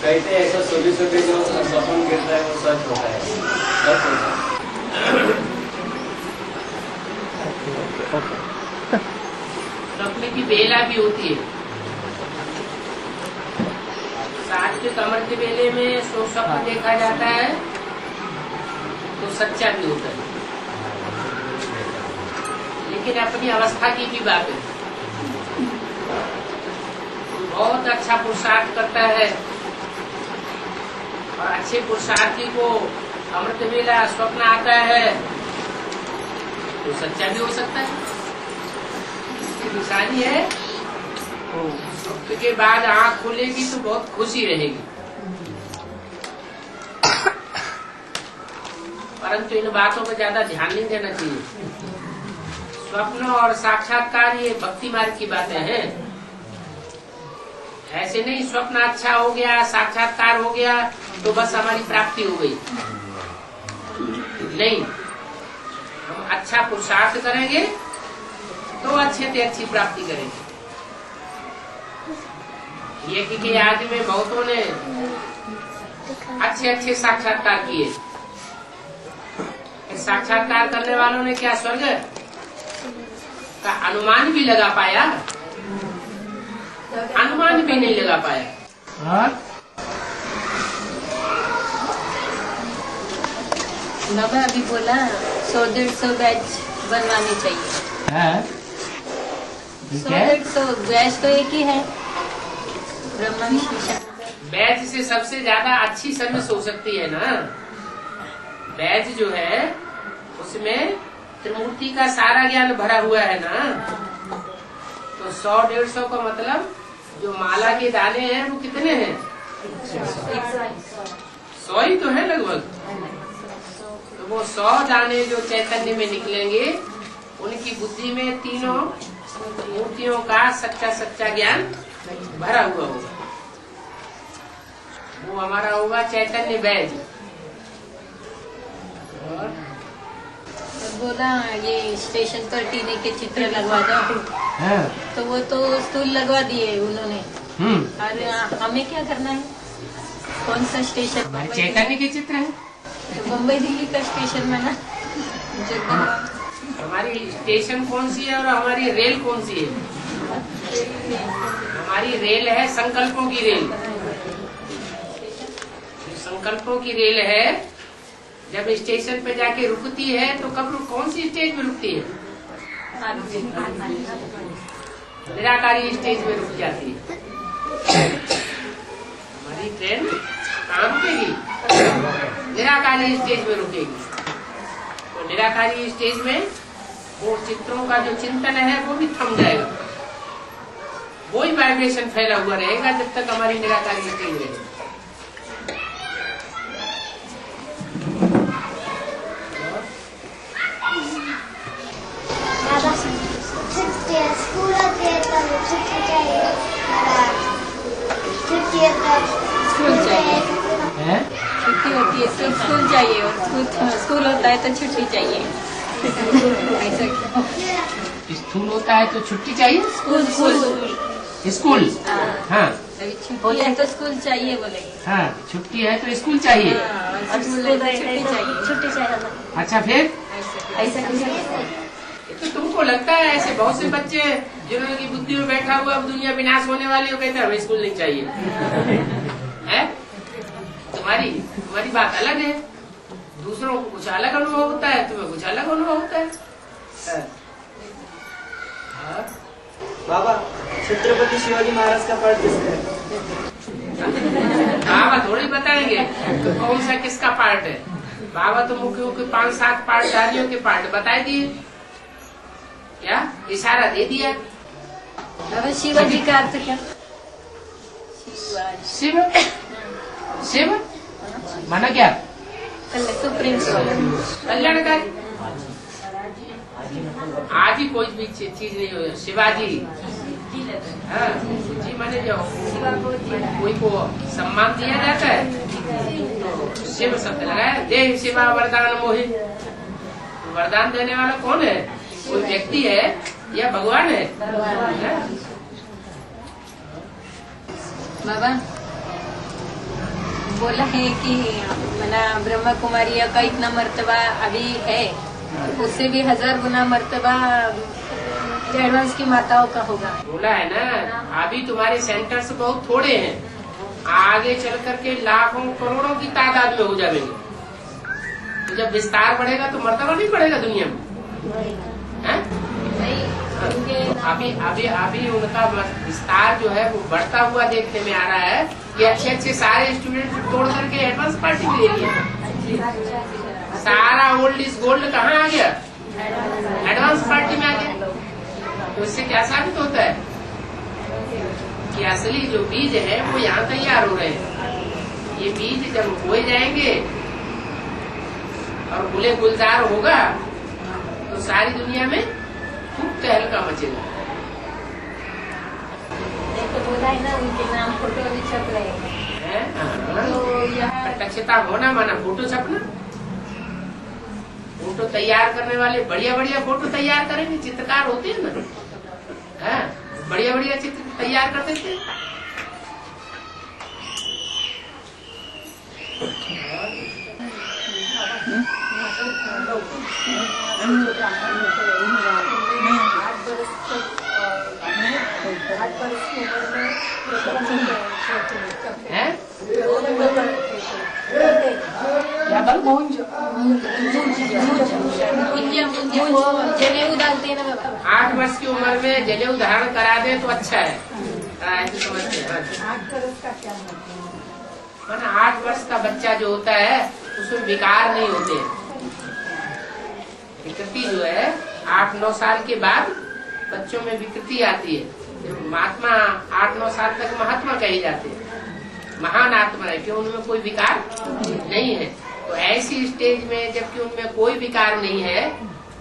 कहते हैं ऐसा छोटे जो सपन गिरता है वो सच होता है, सच होता है। सपने की बेला भी होती है। साठ के कमर के बेले में सो स्वप्न देखा जाता है तो सच्चा भी होता है, लेकिन अपनी अवस्था की भी बात है। बहुत अच्छा पुरुषार्थ करता है और अच्छे पुरुषार्थी को अमृत वेला स्वप्न आता है तो सच्चा भी हो सकता है। इसकी निशानी है स्वप्न के बाद आंख खुलेगी तो बहुत खुशी रहेगी, परंतु इन बातों पर ज्यादा ध्यान नहीं देना चाहिए। स्वप्न और साक्षात्कार ये भक्ति मार्ग की बातें हैं। ऐसे नहीं स्वप्न अच्छा हो गया, साक्षात्कार हो गया तो बस हमारी प्राप्ति हो गई। नहीं, हम अच्छा पुरुषार्थ करेंगे तो अच्छे से अच्छी प्राप्ति करेंगे। ये कि आज में बहुतों ने अच्छे अच्छे साक्षात्कार किए। साक्षात्कार करने वालों ने क्या स्वर्ग का अनुमान भी लगा पाया? अनुमान भी नहीं लगा पाया। बाबा अभी बोला 100-150 बैच बनवानी चाहिए। 100-150 बैच तो एक ही है, ब्रह्मा विष्णु शंकर। बैच से सबसे ज्यादा अच्छी सर्विस हो सकती है ना। बैच जो है उसमें त्रिमूर्ति का सारा ज्ञान भरा हुआ है ना। तो 100-150 का मतलब जो माला के दाने हैं वो कितने हैं? 100 ही तो है लगभग। तो वो 100 दाने जो चैतन्य में निकलेंगे उनकी बुद्धि में तीनों मूर्तियों का सच्चा सच्चा ज्ञान भरा हुआ होगा। वो हमारा होगा चैतन्य बैज। और बोला ये स्टेशन पर टीने के चित्र लगवा दो, तो वो तो स्टूल लगवा दिए उन्होंने। अरे हमें क्या करना है? कौन सा स्टेशन? चैतन्य के चित्र है तो बम्बई दिल्ली का स्टेशन में ना। हमारी स्टेशन कौन सी है और हमारी रेल कौन सी है? हमारी रेल है संकल्पों की रेल। संकल्पों की रेल है, जब स्टेशन पे जाके रुकती है तो कौन सी स्टेज में रुकती है? निराकारी स्टेज में रुक जाती है। हमारी ट्रेन कहाँ रुकेगी? निराकारी स्टेज में रुकेगी। तो निराकारी स्टेज में वो चित्रों का जो चिंतन है वो भी थम जाएगा। वही वाइब्रेशन फैला हुआ रहेगा जब तक हमारी निराकारी स्टेज रहेगी। स्कूल होती है तब छुट्टी चाहिए। छुट्टी है तब स्कूल चाहिए। छुट्टी होती है तो स्कूल चाहिए, और स्कूल होता है तो छुट्टी चाहिए। ऐसा क्यों? स्कूल होता है तो छुट्टी चाहिए? स्कूल स्कूल स्कूल हाँ, छुट्टी है तो स्कूल चाहिए बोलेंगे। हाँ, छुट्टी है तो स्कूल चाहिए। छुट्टी चाहिए। अच्छा फिर ऐसा तो तुमको लगता है ऐसे बहुत से बच्चे जिन्होंने की बुद्धि में बैठा हुआ अब दुनिया विनाश होने वाली हो, कहते हैं हमें स्कूल नहीं चाहिए है? तुम्हारी बात अलग है। दूसरों को कुछ अलग अनुभव होता है, तुम्हें कुछ अलग अनुभव होता है। बाबा छत्रपति शिवाजी महाराज का पार्ट किसका है? बाबा थोड़ी बताएंगे तो कौन सा किसका पार्ट है। बाबा तो मुख्य 5-7 पार्टधारियों के पार्ट बता दिए, क्या इशारा दे दिया। शिवाजी का अर्थ क्या? शिव शिव माना क्या? सुप्रीम कल्याणकारी। आज ही कोई भी चीज नहीं हो। शिवाजी हाँ, जी माने जो कोई को सम्मान दिया जाता है तो शिव शब्द लगाया। देह शिवा वरदान मोहि। वरदान देने वाला कौन है? कोई व्यक्ति है या भगवान है? बाबा बोला है कि मना ब्रह्मा कुमारी का इतना मर्तबा अभी है, उससे भी 1000 गुना मर्तबा एडवांस की माताओं का होगा। बोला है ना, अभी तुम्हारे सेंटर्स बहुत थोड़े हैं, आगे चल करके लाखों करोड़ों की तादाद में हो जाएंगे। तो जब विस्तार बढ़ेगा तो मर्तबा नहीं बढ़ेगा दुनिया में, है? अभी अभी अभी उनका विस्तार जो है वो बढ़ता हुआ देखने में आ रहा है कि अच्छे अच्छे सारे स्टूडेंट तोड़ करके एडवांस पार्टी में ले लिए। सारा ओल्ड इज गोल्ड कहाँ आ गया? एडवांस पार्टी में आ गया। तो इससे क्या साबित होता है कि असली जो बीज है वो यहाँ तैयार हो रहे हैं। ये बीज जब बोए जाएंगे और गुले गुलजार होगा तो सारी दुनिया में खूब तहलका मचेगा। तो बोला है ना, उनके नाम फोटो भी छप रहे हैं। तो यहाँ प्रत्यक्षता होना माना फोटो छपना। फोटो तैयार करने वाले बढ़िया बढ़िया फोटो तैयार करेंगे, चित्रकार होते हैं ना, बढ़िया बढ़िया चित्र तैयार करते थे। जनेऊ डालते हैं ना बाबा। 8 वर्ष की उम्र में जनेऊ धारण करा दे तो अच्छा है, ऐसे समझते हैं। माना 8 वर्ष का बच्चा जो होता है उसमें विकार नहीं होते। विकृति जो है 8-9 साल के बाद बच्चों में विकृति आती है। महात्मा 8-9 साल तक महात्मा कहे जाते हैं, महान आत्मा है, क्यों उनमें कोई विकार नहीं है। तो ऐसी स्टेज में जबकि उनमें कोई विकार नहीं है,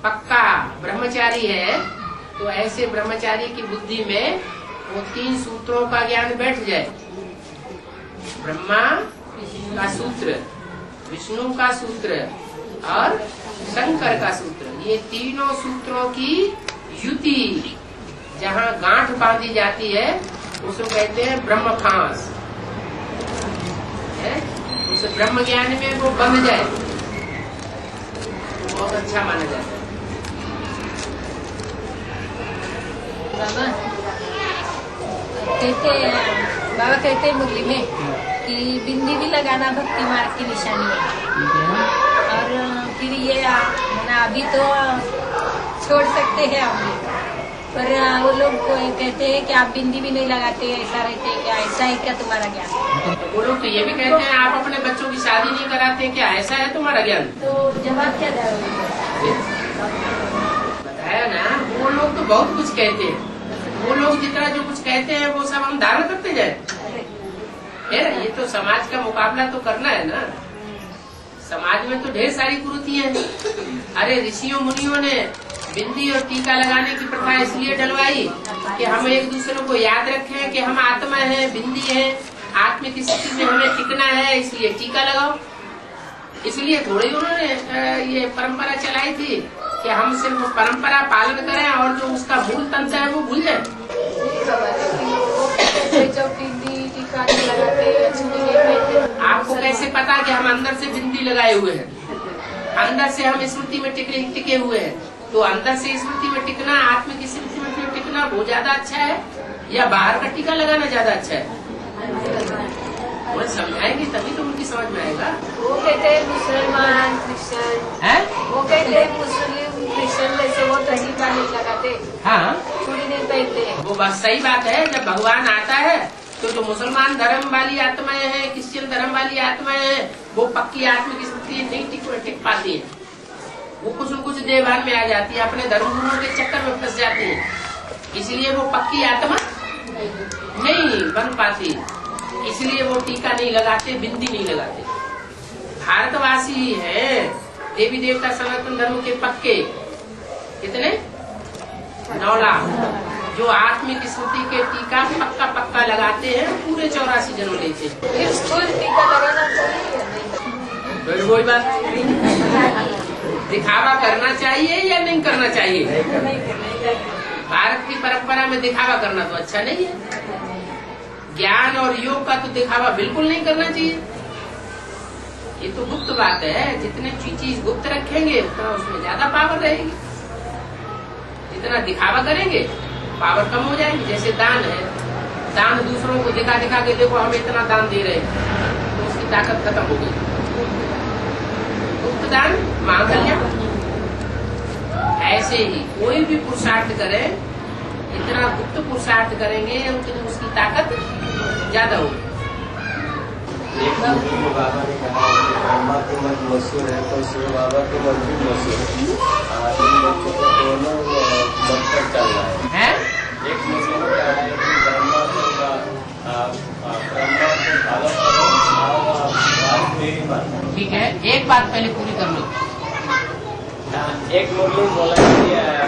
पक्का ब्रह्मचारी है, तो ऐसे ब्रह्मचारी की बुद्धि में वो 3 सूत्रों का ज्ञान बैठ जाए। ब्रह्मा का सूत्र, विष्णु का सूत्र और शंकर का सूत्र, ये तीनों सूत्रों की युति जहाँ गांठ बांधी जाती है उसको कहते हैं ब्रह्म फांस। उस ब्रह्म ज्ञान में वो बंध जाए तो बहुत अच्छा माना जाता है। बाबा कहते हैं मुरली में कि बिंदी भी लगाना भक्ति मार्ग की निशानी है। और फिर ये अभी तो छोड़ सकते हैं आप भी, पर वो लोग कहते हैं कि आप बिंदी भी नहीं लगाते, ऐसा रहते हैं क्या? ऐसा है क्या तुम्हारा ज्ञान? वो लोग तो ये भी कहते हैं आप अपने बच्चों की शादी नहीं कराते, क्या ऐसा है तुम्हारा ज्ञान? तो जवाब क्या दोगे? बताया ना, वो लोग तो बहुत कुछ कहते हैं। वो लोग जितना जो कुछ कहते हैं वो सब हम धारण करते जाए। ये तो समाज का मुकाबला तो करना है ना। समाज में तो ढेर सारी कुरीतियां हैं। अरे ऋषियों मुनियों ने बिंदी और टीका लगाने की प्रथा इसलिए डलवाई कि हम एक दूसरे को याद रखें कि हम आत्मा है, बिंदी है, आत्मिक स्थिति में हमें टिकना है, इसलिए टीका लगाओ। इसलिए थोड़ी उन्होंने ये परंपरा चलाई थी कि हम सिर्फ परंपरा पालन करें और जो उसका मूल तंत्र है वो भूल जाए। आपको कैसे पता कि हम अंदर से बिंदी लगाए हुए हैं, अंदर से हम स्मृति में टिके हुए हैं? तो अंदर से स्मृति में टिकना, आत्मिक स्मृति में टिकना वो ज्यादा अच्छा है या बाहर का टीका लगाना ज्यादा अच्छा है? वो समझाएंगे तभी तो उनकी समझ में आएगा। वो कहते हैं मुसलमान क्रिश्चियन है, वो कहते हैं मुस्लिम क्रिश्चियन जैसे वो तो टीका नहीं लगाते, हाँ चूड़ी नहीं पहनते। वो बस सही बात है। जब भगवान आता है तो जो मुसलमान धर्म वाली आत्माएं हैं, क्रिश्चियन धर्म वाली आत्माएं हैं, वो पक्की आत्मिक स्मृति नहीं टिक पाती है। वो कुछ न कुछ देवान में आ जाती है, अपने धर्म गुरुओं के चक्कर में फंस जाती है, इसलिए वो पक्की आत्मा नहीं बन पाती। इसलिए वो टीका नहीं लगाते, बिंदी नहीं लगाते। भारतवासी है, देवी देवता सनातन धर्म के पक्के कितने 9 लाख, जो आत्मिक स्मृति के टीका पक्का लगाते हैं, पूरे 84 जन्म लेते हैं। टीका लगाना चाहिए, कोई बात दिखावा करना चाहिए या नहीं करना चाहिए? भारत की परंपरा में दिखावा करना तो अच्छा नहीं है। ज्ञान और योग का तो दिखावा बिल्कुल नहीं करना चाहिए। ये तो गुप्त बात है। जितने चीज गुप्त रखेंगे उतना उसमें ज्यादा पावर रहेगी। जितना दिखावा करेंगे पावर कम हो जाएगी। जैसे दान है, दान दूसरों को दिखा दिखा के देखो हम इतना दान दे रहे हैं, तो उसकी ताकत खत्म हो गई। गुप्त दान महाकल्याण। ऐसे ही कोई भी पुरुषार्थ करे, इतना गुप्त पुरुषार्थ करेंगे उतनी उसकी ताकत ज्यादा होगी। एक बाबा ने कहा कि ब्रह्मा की मत मशहूर है तो शिव बाबा की मत भी मशहूर है। इन बच्चों को दोनों मत पर चल रहा है। एक मुस्लिम ने कहा है कि ब्रह्मा को मेरी बात। ठीक है, एक बात पहले पूरी कर लो। एक मुस्लिम बोला कि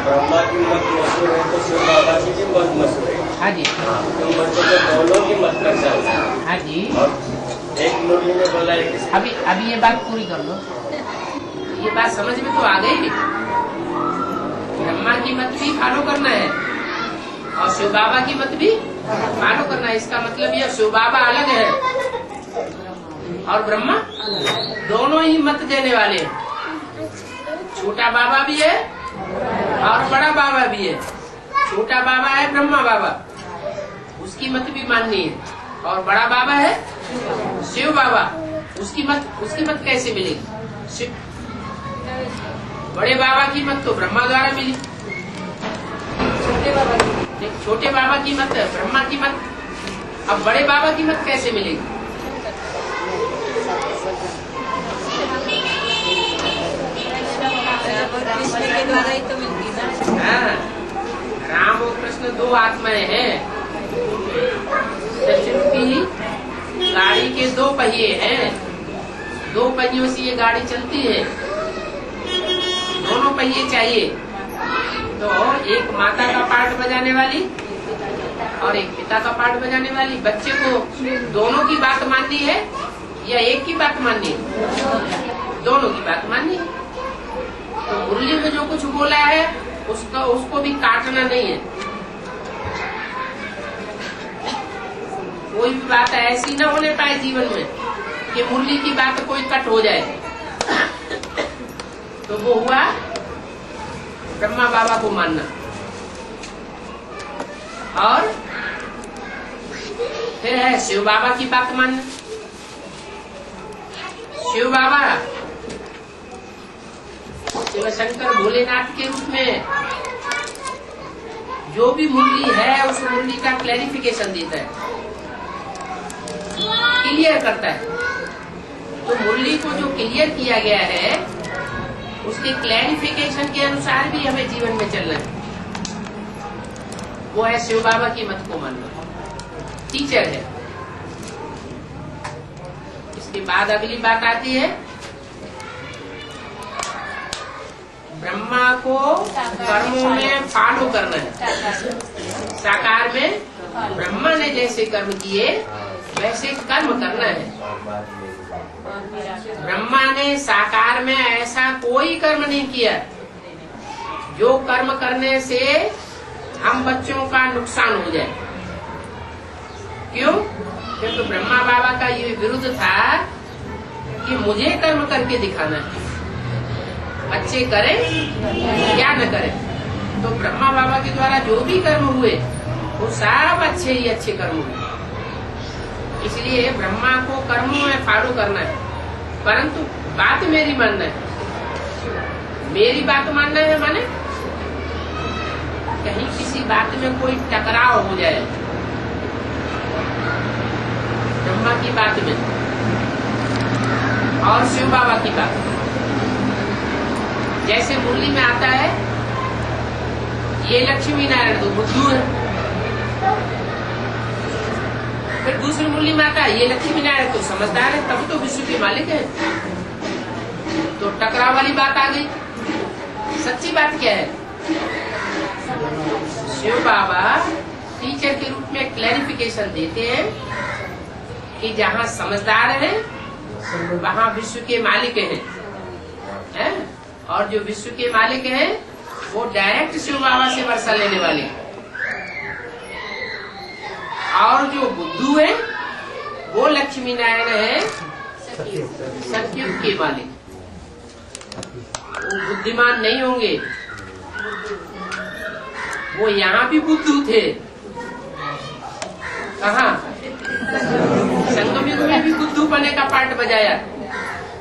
ब्रह्मा की मत मशहूर है तो शिव बाबा की भी मत मशहूर है। हाँ जी। तुम बच्चों को दोनों की मत पर चल रहा है। हाँ जी। और एक मुरली ने बोला है कि अभी ये बात पूरी कर लो। ये बात समझ में तो आ गई। ब्रह्मा की मत भी फॉलो करना है और शिव बाबा की मत भी फॉलो करना है। इसका मतलब ये शिव बाबा अलग है और ब्रह्मा दोनों ही मत देने वाले हैं। छोटा बाबा भी है और बड़ा बाबा भी है। छोटा बाबा है ब्रह्मा बाबा, उसकी मत भी माननी है। और बड़ा बाबा है शिव बाबा, उसकी मत कैसे मिलेगी? शिव बड़े बाबा की मत तो ब्रह्मा द्वारा मिली, छोटे बाबा की मत ब्रह्मा की मत। अब बड़े बाबा की मत कैसे मिलेगी? कृष्ण के द्वारा ही तो मिलती ना। हाँ, राम और कृष्ण दो आत्माएं हैं। सचिन की गाड़ी के दो पहिए हैं, दो पहियों से ये गाड़ी चलती है। दोनों पहिए चाहिए, तो एक माता का पार्ट बजाने वाली और एक पिता का पार्ट बजाने वाली। बच्चे को दोनों की बात माननी है या एक की बात माननी है? दोनों की बात माननी है। तो मुरली में जो कुछ बोला है उसको भी काटना नहीं है। कोई भी बात ऐसी न होने पाए जीवन में कि मुरली की बात कोई कट हो जाए। तो वो हुआ ब्रह्मा बाबा को मानना। और फिर है शिव बाबा की बात मानना। शिव बाबा शिव शंकर भोलेनाथ के रूप में जो भी मुरली है उस मुरली का क्लैरिफिकेशन देता है, क्लियर करता है। तो मुरली को जो क्लियर किया गया है उसके क्लैरिफिकेशन के अनुसार भी हमें जीवन में चलना है। वो है शिव बाबा की मत को मानना। टीचर है। इसके बाद अगली बात आती है ब्रह्मा को कर्मों में फॉलो करना है। साकार में ब्रह्मा ने जैसे कर्म किए वैसे कर्म करना है। ब्रह्मा ने साकार में ऐसा कोई कर्म नहीं किया जो कर्म करने से हम बच्चों का नुकसान हो जाए। क्यों? क्योंकि ब्रह्मा बाबा का ये विरुद्ध था कि मुझे कर्म करके दिखाना है, बच्चे करें या न करें। तो ब्रह्मा बाबा के द्वारा जो भी कर्म हुए वो सब अच्छे ही अच्छे कर्म हुए। इसलिए ब्रह्मा को कर्मों में फॉलो करना है, परंतु बात मेरी मानना है। मेरी बात मानना है माने कहीं किसी बात में कोई टकराव हो जाए ब्रह्मा की बात में और शिव बाबा की बात। जैसे मुरली में आता है ये लक्ष्मी नारायण तो बुद्धू है, फिर दूसरी मुरली में आता है ये लक्ष्मी नारायण तो समझदार है, तब तो विश्व के मालिक है। तो टकराव वाली बात आ गई। सच्ची बात क्या है? शिव बाबा टीचर के रूप में क्लैरिफिकेशन देते हैं कि जहाँ समझदार है वहाँ विश्व के मालिक हैं, और जो विश्व के मालिक हैं वो डायरेक्ट शिव बाबा से वर्षा लेने वाले हैं। और जो बुद्धू है वो लक्ष्मी नारायण है, सतयुग के मालिक। वो बुद्धिमान नहीं होंगे, वो यहाँ भी बुद्धू थे। कहाँ? संगम युग में भी बुद्धू बने का पार्ट बजाया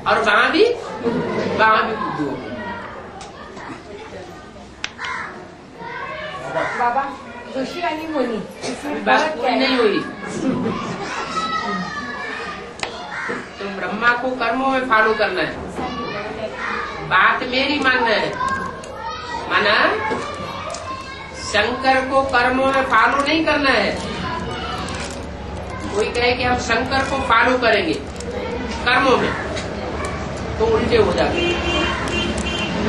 और वहाँ भी बुद्धू हो गए। बाबा ऋषि आणि मुनी बात पूरी नहीं हुई। तो ब्रह्मा को कर्मों में फॉलो करना है, बात मेरी मानना है। माना शंकर को कर्मों में फॉलो नहीं करना है। कोई कहे कि हम शंकर को फॉलो करेंगे कर्मों में, तो उल्टे हो जाते।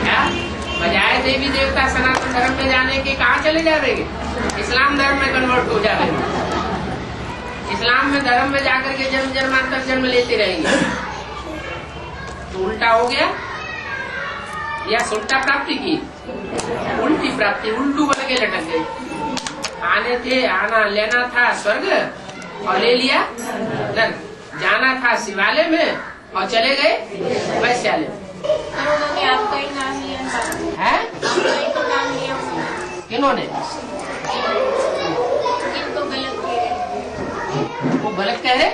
क्या बजाय देवी देवता सनातन धर्म में जाने के कहाँ चले जा रहे हैं? इस्लाम धर्म में कन्वर्ट हो जा रहे हैं। इस्लाम में धर्म में जाकर के जन्म जन्मांतर जन्म लेते रहेंगे, तो उल्टा हो गया। या सुल्टा प्राप्ति की, उल्टी प्राप्ति, उल्टू बन के लटक गए। आना लेना था स्वर्ग और ले लिया नर्क, जाना था शिवालय में और चले गए वैश्यालय में। उन्होंने आपका ही नाम लिया है? आपका ही तो नाम लिया किन्होंने? इनको गलत कह रहे। वो गलत कह रहे?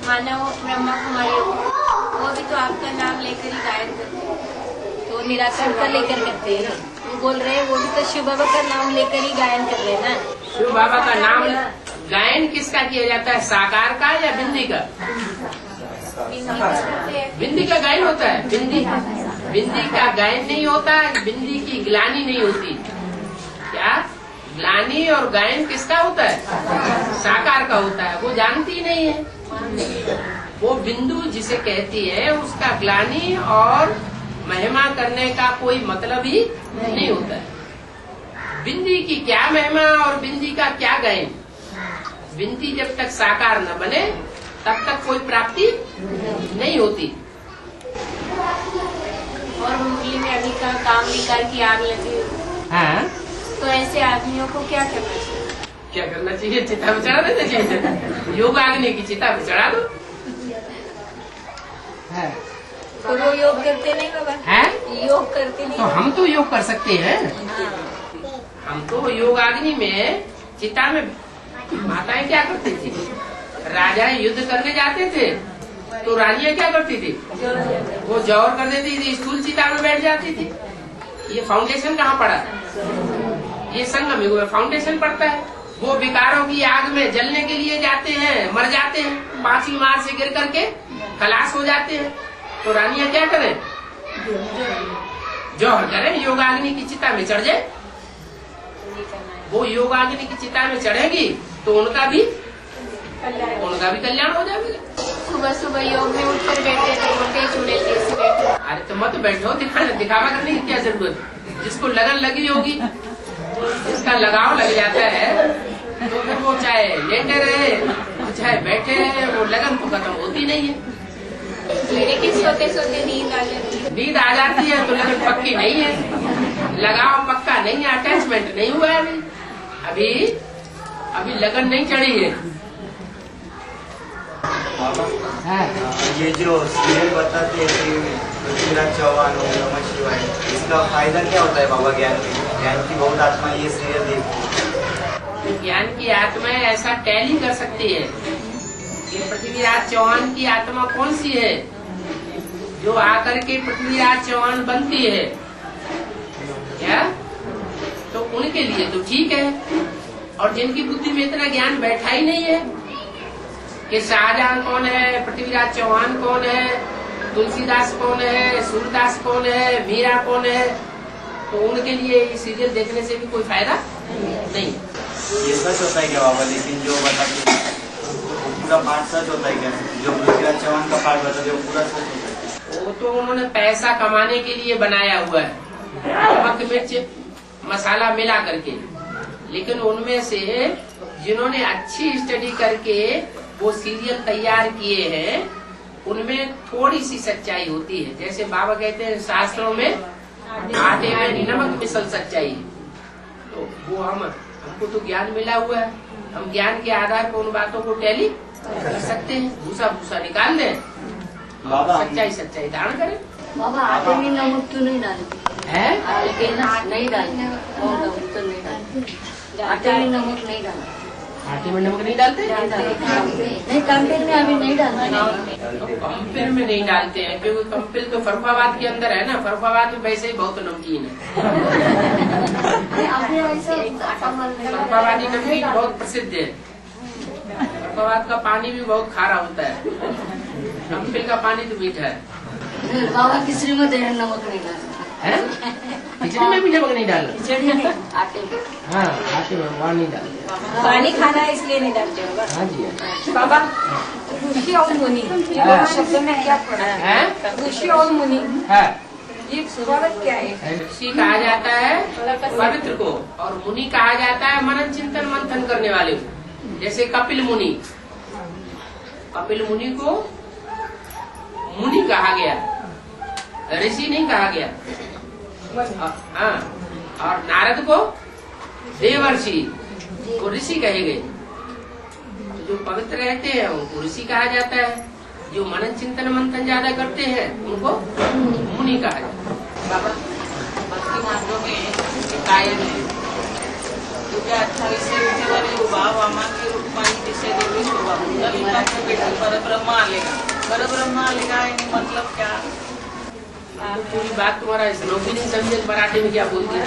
माना वो ब्रह्मा कुमारी वो भी तो आपका नाम लेकर ही गायन करते हैं, तो निराकार का लेकर करते हैं। वो बोल रहे हैं वो भी तो शिव बाबा का नाम लेकर ही गायन कर रहे हैं ना। शिव बाबा का नाम गायन किसका किया जाता है? साकार का या बिंदी का? बिंदी का गायन होता है। बिंदी का गायन नहीं होता, बिंदी की ग्लानी नहीं होती। क्या ग्लानी और गायन किसका होता है? साकार का होता है। वो जानती नहीं है। वो बिंदु जिसे कहती है उसका ग्लानी और महिमा करने का कोई मतलब ही नहीं होता है। बिंदी की क्या महिमा और बिंदी का क्या गायन? बिंदी जब तक साकार न बने तब तक कोई प्राप्ति नहीं होती। और मुरली में अभी का काम विकार की आग लगी, हाँ? तो ऐसे आदमियों को क्या करना चाहिए? क्या करना चाहिए? चिता में चढ़ा देना चाहिए। योग आग्नि की चिता में चढ़ा दो। है। तो वो योग करते नहीं बाबा? है? योग करते नहीं। तो हम तो योग कर सकते हैं। हम तो योग अग्नि में चिता में माताएं क्या करती थी? राजाएं युद्ध करने जाते थे तो रानियां क्या करती थी? वो जौहर कर देती थी, स्थूल चिता में बैठ जाती थी। ये फाउंडेशन कहाँ पड़ा? ये संगम युग में फाउंडेशन पड़ता है। वो विकारों की आग में जलने के लिए जाते हैं, मर जाते हैं, 5वीं मार से गिर करके खलास हो जाते हैं। तो रानियां क्या करें? जौहर करें, योगाग्नि की चिता में चढ़ जाए। वो योगाग्नि की चिता में चढ़ेगी तो उनका भी कल्याण हो जाएगा। सुबह सुबह योग में उठकर बैठे थे, उल्टे चूड़े जैसे बैठे। अरे तो मत बैठो, दिखावा करने की क्या जरूरत? जिसको लगन लगी होगी, जिसका लगाव लग जाता है, तो फिर वो चाहे लेटे रहे चाहे बैठे रहे, वो लगन तो खत्म होती नहीं है। लेकिन सोते सोते नींद आ जाती है। नींद आ जाती है तो लगन पक्की नहीं है, लगाव पक्का नहीं है, अटैचमेंट नहीं हुआ है। अभी लगन नहीं चढ़ी है। ये जो सीरियल बताते हैं पृथ्वीराज चौहान हो, नमः शिवाय, इसका फायदा क्या होता है बाबा? ज्ञान की बहुत आत्मा ये सीरियल देखती है। ज्ञान की आत्माएं ऐसा टैली कर सकती है कि पृथ्वीराज चौहान की आत्मा कौन सी है जो आकर के पृथ्वीराज चौहान बनती है? क्या? तो उनके लिए तो ठीक है, और जिनकी बुद्धि में इतना ज्ञान बैठा ही नहीं है कि शाहजहां कौन है, पृथ्वीराज चौहान कौन है, तुलसीदास कौन है, सूरदास कौन है, मीरा कौन है, तो उनके लिए ये सीरियल देखने से भी कोई फायदा नहीं। ये सच होता है क्या बाबा? लेकिन जो बताते पूरा पार्ट सच होता है क्या? जो पृथ्वीराज चौहान का पार्ट बताते वो पूरा सच होता है? वो तो उन्होंने पैसा कमाने के लिए बनाया हुआ है, नमक मिर्च मसाला मिला करके। लेकिन उनमें से जिन्होंने अच्छी स्टडी करके वो सीरियल तैयार किए हैं, उनमें थोड़ी सी सच्चाई होती है। जैसे बाबा कहते हैं शास्त्रों में आटे में नमक मिसल सच्चाई, तो वो हमको तो ज्ञान मिला हुआ है, हम ज्ञान के आधार पर उन बातों को टैली कर सकते हैं, भूसा भूसा निकाल दें, बाबा सच्चाई सच्चाई दान करें। बाबा आटे में नमक क्यों नहीं डालते? है आटे में नहीं डालते, और नमक तो नहीं डालते, आटे में नमक नहीं डालते। आटे में नमक नहीं डालते? नहीं, कंपेर में अभी नहीं डालते। कंपिल में नहीं डालते हैं, क्योंकि कंपिल तो फरुखाबाद के अंदर है ना, फरुखाबाद में वैसे ही बहुत नमकीन है। फरुखाबादी नमकीन बहुत प्रसिद्ध है। फरुखाबाद का पानी भी बहुत खारा होता है, कंपिल का पानी तो मीठा है। बाबा खिचड़ी में दे नमक नहीं डालते। है? खिचड़ी में भी नमक नहीं डालना? खिचड़ी में आटे में। हाँ, आटे में वहाँ नहीं डालते। पानी खाना है इसलिए नहीं डालते होगा। हाँ जी। बाबा ऋषि और मुनि ये हाँ। दोनों शब्दों में क्या फर्क है? है? ऋषि और मुनि है। ये फर्क क्या है? ऋषि कहा जाता है पवित्र को, और मुनि कहा जाता है मनन चिंतन मंथन करने वाले को। जैसे कपिल मुनि, कपिल मुनि को मुनि कहा गया, ऋषि नहीं कहा गया। हाँ, और नारद को देवर्षि को ऋषि कहे गए। जो पवित्र रहते हैं उनको ऋषि कहा जाता है, जो मनन चिंतन मंथन ज्यादा करते हैं उनको मुनि कहा जाता है। बाबा भक्ति मार्गों में गायन है, क्योंकि 28वें रूप वाले युवा वामांगी रूपाई जिसे देवी शोभा ललिता के बेटे पर ब्रह्मा आलेगा। पर ब्रह्मा आलेगा यानी मतलब क्या? तो पूरी बात तुम्हारा लोग नहीं समझे, मराठी में क्या बोलते हैं?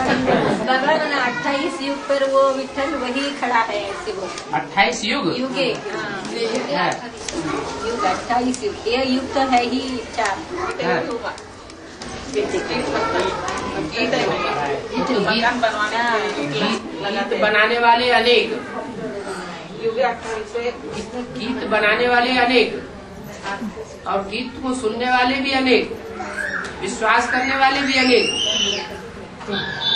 बाबा 28 युग पर वो विठल वही खड़ा है ऐसे वो 28 युग युगे। है। युग 28 युग, ये युग तो है ही 4। गीत है मकान बनवाने के लिए गीत बनाने वाले अनेक, युग 28वें गीत बनाने वाले अनेक, और गीत को सुनने वाले भी अनेक, विश्वास करने वाले भी अनेक।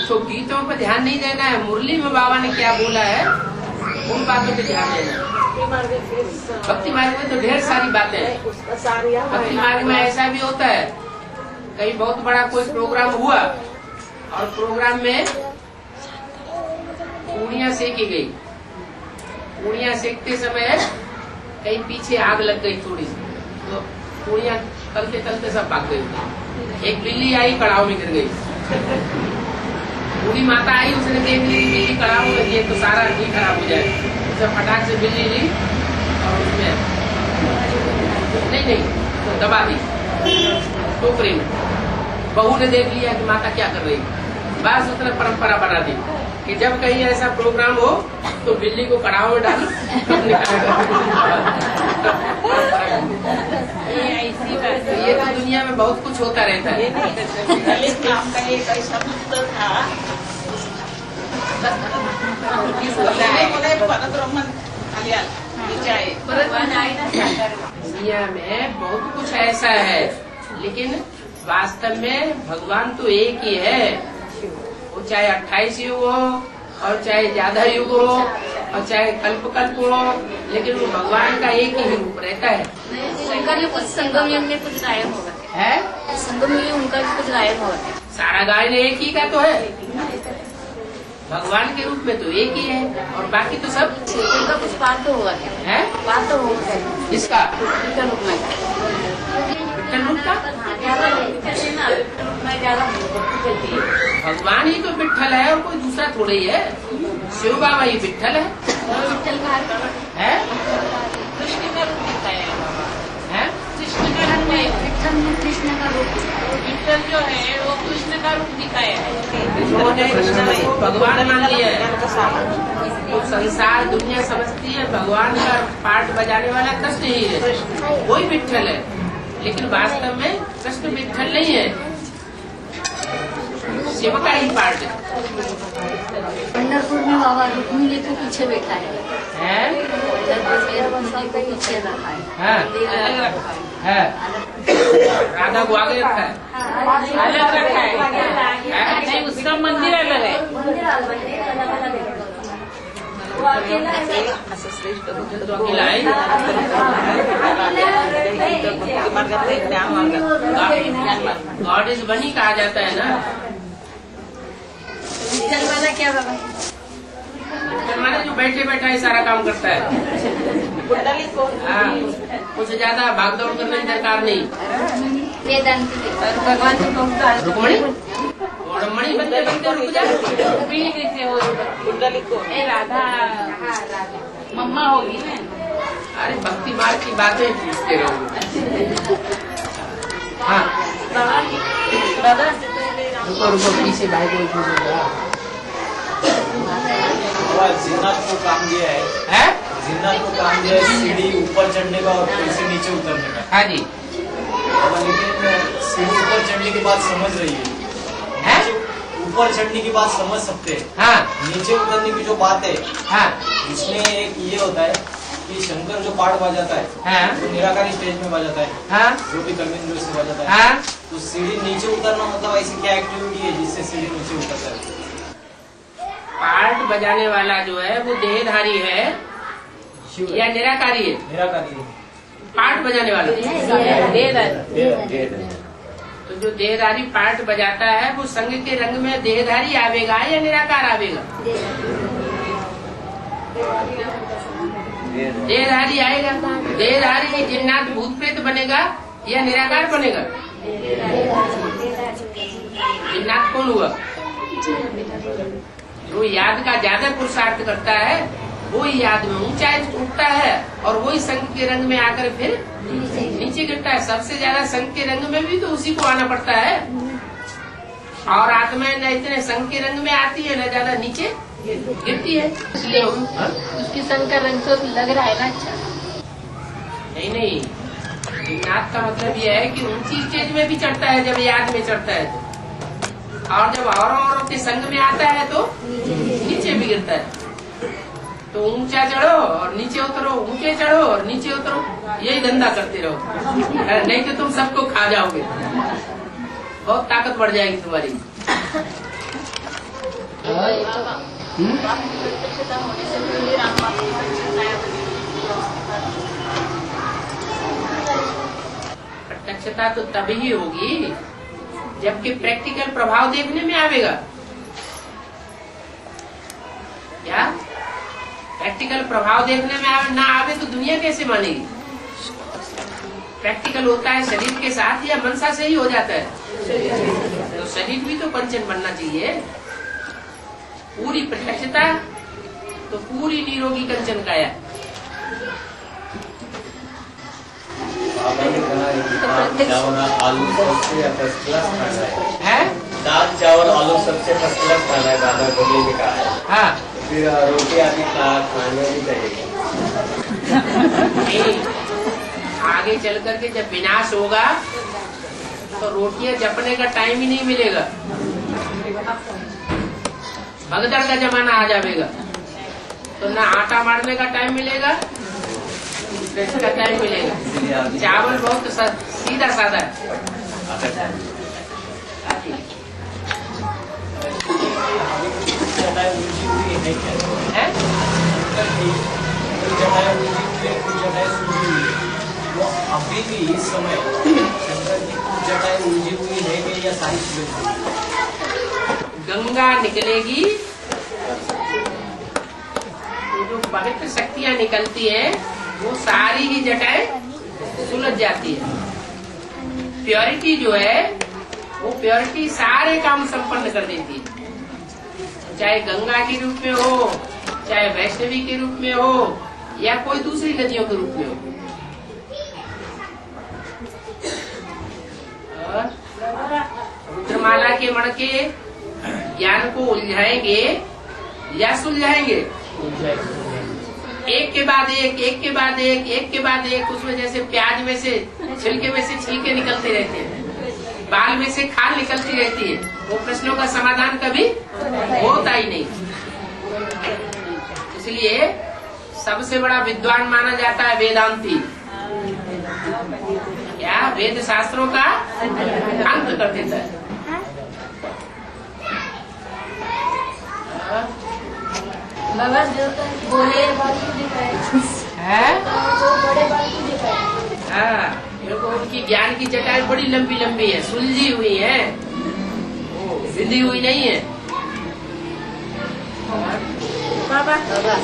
तो गीतों पर ध्यान नहीं देना है, मुरली में बाबा ने क्या बोला है उन बातों पे ध्यान देना है। भक्ति मार्ग में तो ढेर सारी बातें हैं। भक्ति मार्ग में ऐसा भी होता है, कहीं बहुत बड़ा कोई प्रोग्राम हुआ और प्रोग्राम में पूड़ियाँ सेकी गई, पूड़ियाँ सेकते समय कहीं पीछे आग लग गई थोड़ी सी, तो पूड़ियाँ तलते तलते सब भाग गई। एक बिल्ली आई, कड़ाव में गिर गई। पूरी माता आई, उसने देख ली बिल्ली कड़ाव में, ये तो सारा घी खराब हो जाए, उसे फटाक से बिल्ली ली और उसमें नहीं तो दबा दी टोकरी में। बहू ने देख लिया कि माता क्या कर रही, बस उसने परंपरा बना दी कि जब कहीं ऐसा प्रोग्राम हो तो बिल्ली को कड़ाव में डालो। ये तो दुनिया में बहुत कुछ होता रहता है। ललित नाम का एक ऐसा पुत्र था, पर ब्रह्मन दुनिया में बहुत कुछ ऐसा है, लेकिन वास्तव में भगवान तो एक ही है। वो चाहे 28 युग हो और चाहे ज्यादा युग हो और चाहे कल्प कल्प हो, लेकिन वो भगवान का एक ही रूप रहता है। उनका भी कुछ संगम युग में कुछ गायब होगा है? संगम युग में उनका भी कुछ गायब होगा। सारा गायन एक ही का तो है, भगवान के रूप में तो एक ही है, और बाकी तो सब उनका कुछ पार तो होगा है। पार तो होगा इसका उनका रूप में विठ्ठल रूप का ज्यादा भक्ति चलती है। भगवान ही तो विठ्ठल है और कोई दूसरा थोड़ा ही है। शिव बाबा ही विठ्ठल है। विठ्ठल का है? कृष्ण का रूप दिखाया है बाबा। है? कृष्ण का रूप है, विठ्ठल में कृष्ण का रूप विठ्ठल जो है वो कृष्ण का रूप दिखाया है। उन्होंने कृष्ण को भगवान मान लिया है। तो संसार दुनिया समझती है भगवान का पार्ट बजाने वाला कृष्ण ही है, वही विठ्ठल है, लेकिन वास्तव में कृष्ण विठ्ठल नहीं है, शिव का ही पार्ट है। पंढरपुर में बाबा रुक्मिणी के पीछे बैठा है। पंढरपुर में रुक्मिणी के पीछे रखा है। है? है? राधा को आगे रखा है। अलग रखा है, नहीं उसका मंदिर अलग है। तो अकेला है। गॉड इज वन ही कहा जाता है ना। विठ्ठल वाला क्या बाबा? आसन माने जो बैठे बैठा ही सारा काम करता है। कुंडली को हाँ, कुछ ज्यादा भागदौड़ करने की दरकार नहीं। भगवान को रुक्मणी रुक्मणी बनते बनते रुक जा। कुंडली को राधा मम्मा होगी ना। अरे भक्ति मार्ग की बातें पूछते रहो। हाँ दादा रुको रुको, पीछे भाई को पूछूंगा। जिन्नात को काम दिया है, जिन्नात को काम दिया है सीढ़ी ऊपर चढ़ने का और फिर से नीचे उतरने का। हाँ जी। लेकिन सीढ़ी ऊपर चढ़ने की बात समझ रही है, ऊपर चढ़ने की बात समझ सकते हैं। हाँ नीचे उतरने की जो बात है, हाँ उसमें एक ये होता है कि शंकर जो पाठ बजाता है हाँ वो निराकारी स्टेज में बजाता है, हाँ जो भी कविंद्र से बजाता है। हाँ। तो सीढ़ी नीचे उतरना मतलब ऐसी क्या एक्टिविटी है जिससे सीढ़ी नीचे उतरता है? पार्ट बजाने वाला जो है वो देहधारी है या निराकारी है? निराकारी है। पार्ट बजाने वाला डेढ़ तो जो देहधारी पार्ट बजाता है वो संग के रंग में देहधारी आवेगा या निराकार आवेगा? देहधारी आएगा। देहधारी जिन्नात भूत प्रेत बनेगा या निराकार बनेगा? जिन्नात कौन हुआ? जो याद का ज्यादा पुरुषार्थ करता है वो ही याद में ऊंचा उठता है और वही संग के रंग में आकर फिर नीचे गिरता है। सबसे ज्यादा संग के रंग में भी तो उसी को आना पड़ता है। और आत्मा न इतने संग के रंग में आती है न ज्यादा नीचे गिरती है। इसलिए उसकी संग का रंग तो लग रहा है ना अच्छा। नहीं, जिन्नात का मतलब यह है कि ऊंची स्टेज में भी चढ़ता है जब याद में चढ़ता है तो, और जब औरों के संग में आता है तो नीचे भी गिरता है। तो ऊंचा चढ़ो और नीचे उतरो, ऊंचे चढ़ो और नीचे उतरो, यही धंधा करते रहो। नहीं तो तुम सबको खा जाओगे, बहुत ताकत बढ़ जाएगी तुम्हारी। प्रत्यक्षता तो तभी होगी जबकि प्रैक्टिकल प्रभाव देखने में आवेगा। क्या प्रैक्टिकल प्रभाव देखने में ना आवे तो दुनिया कैसे मानेगी? प्रैक्टिकल होता है शरीर के साथ या मनसा से ही हो जाता है? तो शरीर भी तो पंचन बनना चाहिए। पूरी प्रत्यक्षता तो पूरी निरोगी कंचन काया। बाबा ने कहा दाल चावल आलू सबसे फर्स्ट क्लास खाना है? दाल चावल आलू सबसे फर्स्ट क्लास खाना है, दादा बोले ने कहा है। हाँ फिर रोटी आदि खाने भी चाहिए। आगे चल करके जब विनाश होगा तो रोटियां जपने का टाइम ही नहीं मिलेगा। भगदड़ का जमाना आ जाएगा तो ना आटा मारने का टाइम मिलेगा का टाइम मिलेगा। चावल बहुत सीधा साधा है। है? वो अभी भी इस समय शंकर की जटाएं उलझी हुई है कि या सारी चीजें? गंगा निकलेगी तो जो पवित्र शक्तियां निकलती हैं वो सारी ही जटाएं सुलझ जाती है। प्योरिटी जो है वो प्योरिटी सारे काम संपन्न कर देती है, चाहे गंगा के रूप में हो, चाहे वैष्णवी के रूप में हो या कोई दूसरी नदियों के रूप में हो। रुद्रमाला के मणके ज्ञान को उलझाएंगे या सुलझाएंगे? एक के बाद एक, एक के बाद एक, एक के बाद एक। उसमें जैसे प्याज में से छिलके में से छिलके निकलते रहते हैं, बाल में से खाल निकलती रहती है। वो प्रश्नों का समाधान कभी होता ही नहीं। इसलिए सबसे बड़ा विद्वान माना जाता है वेदांती। क्या वेद शास्त्रों का अंत कर देता है। बाबा जो बोले है? हाँ, देखो उनकी ज्ञान की जटाएं बड़ी लंबी लंबी है, सुलझी हुई है, विधि हुई नहीं है। बाबा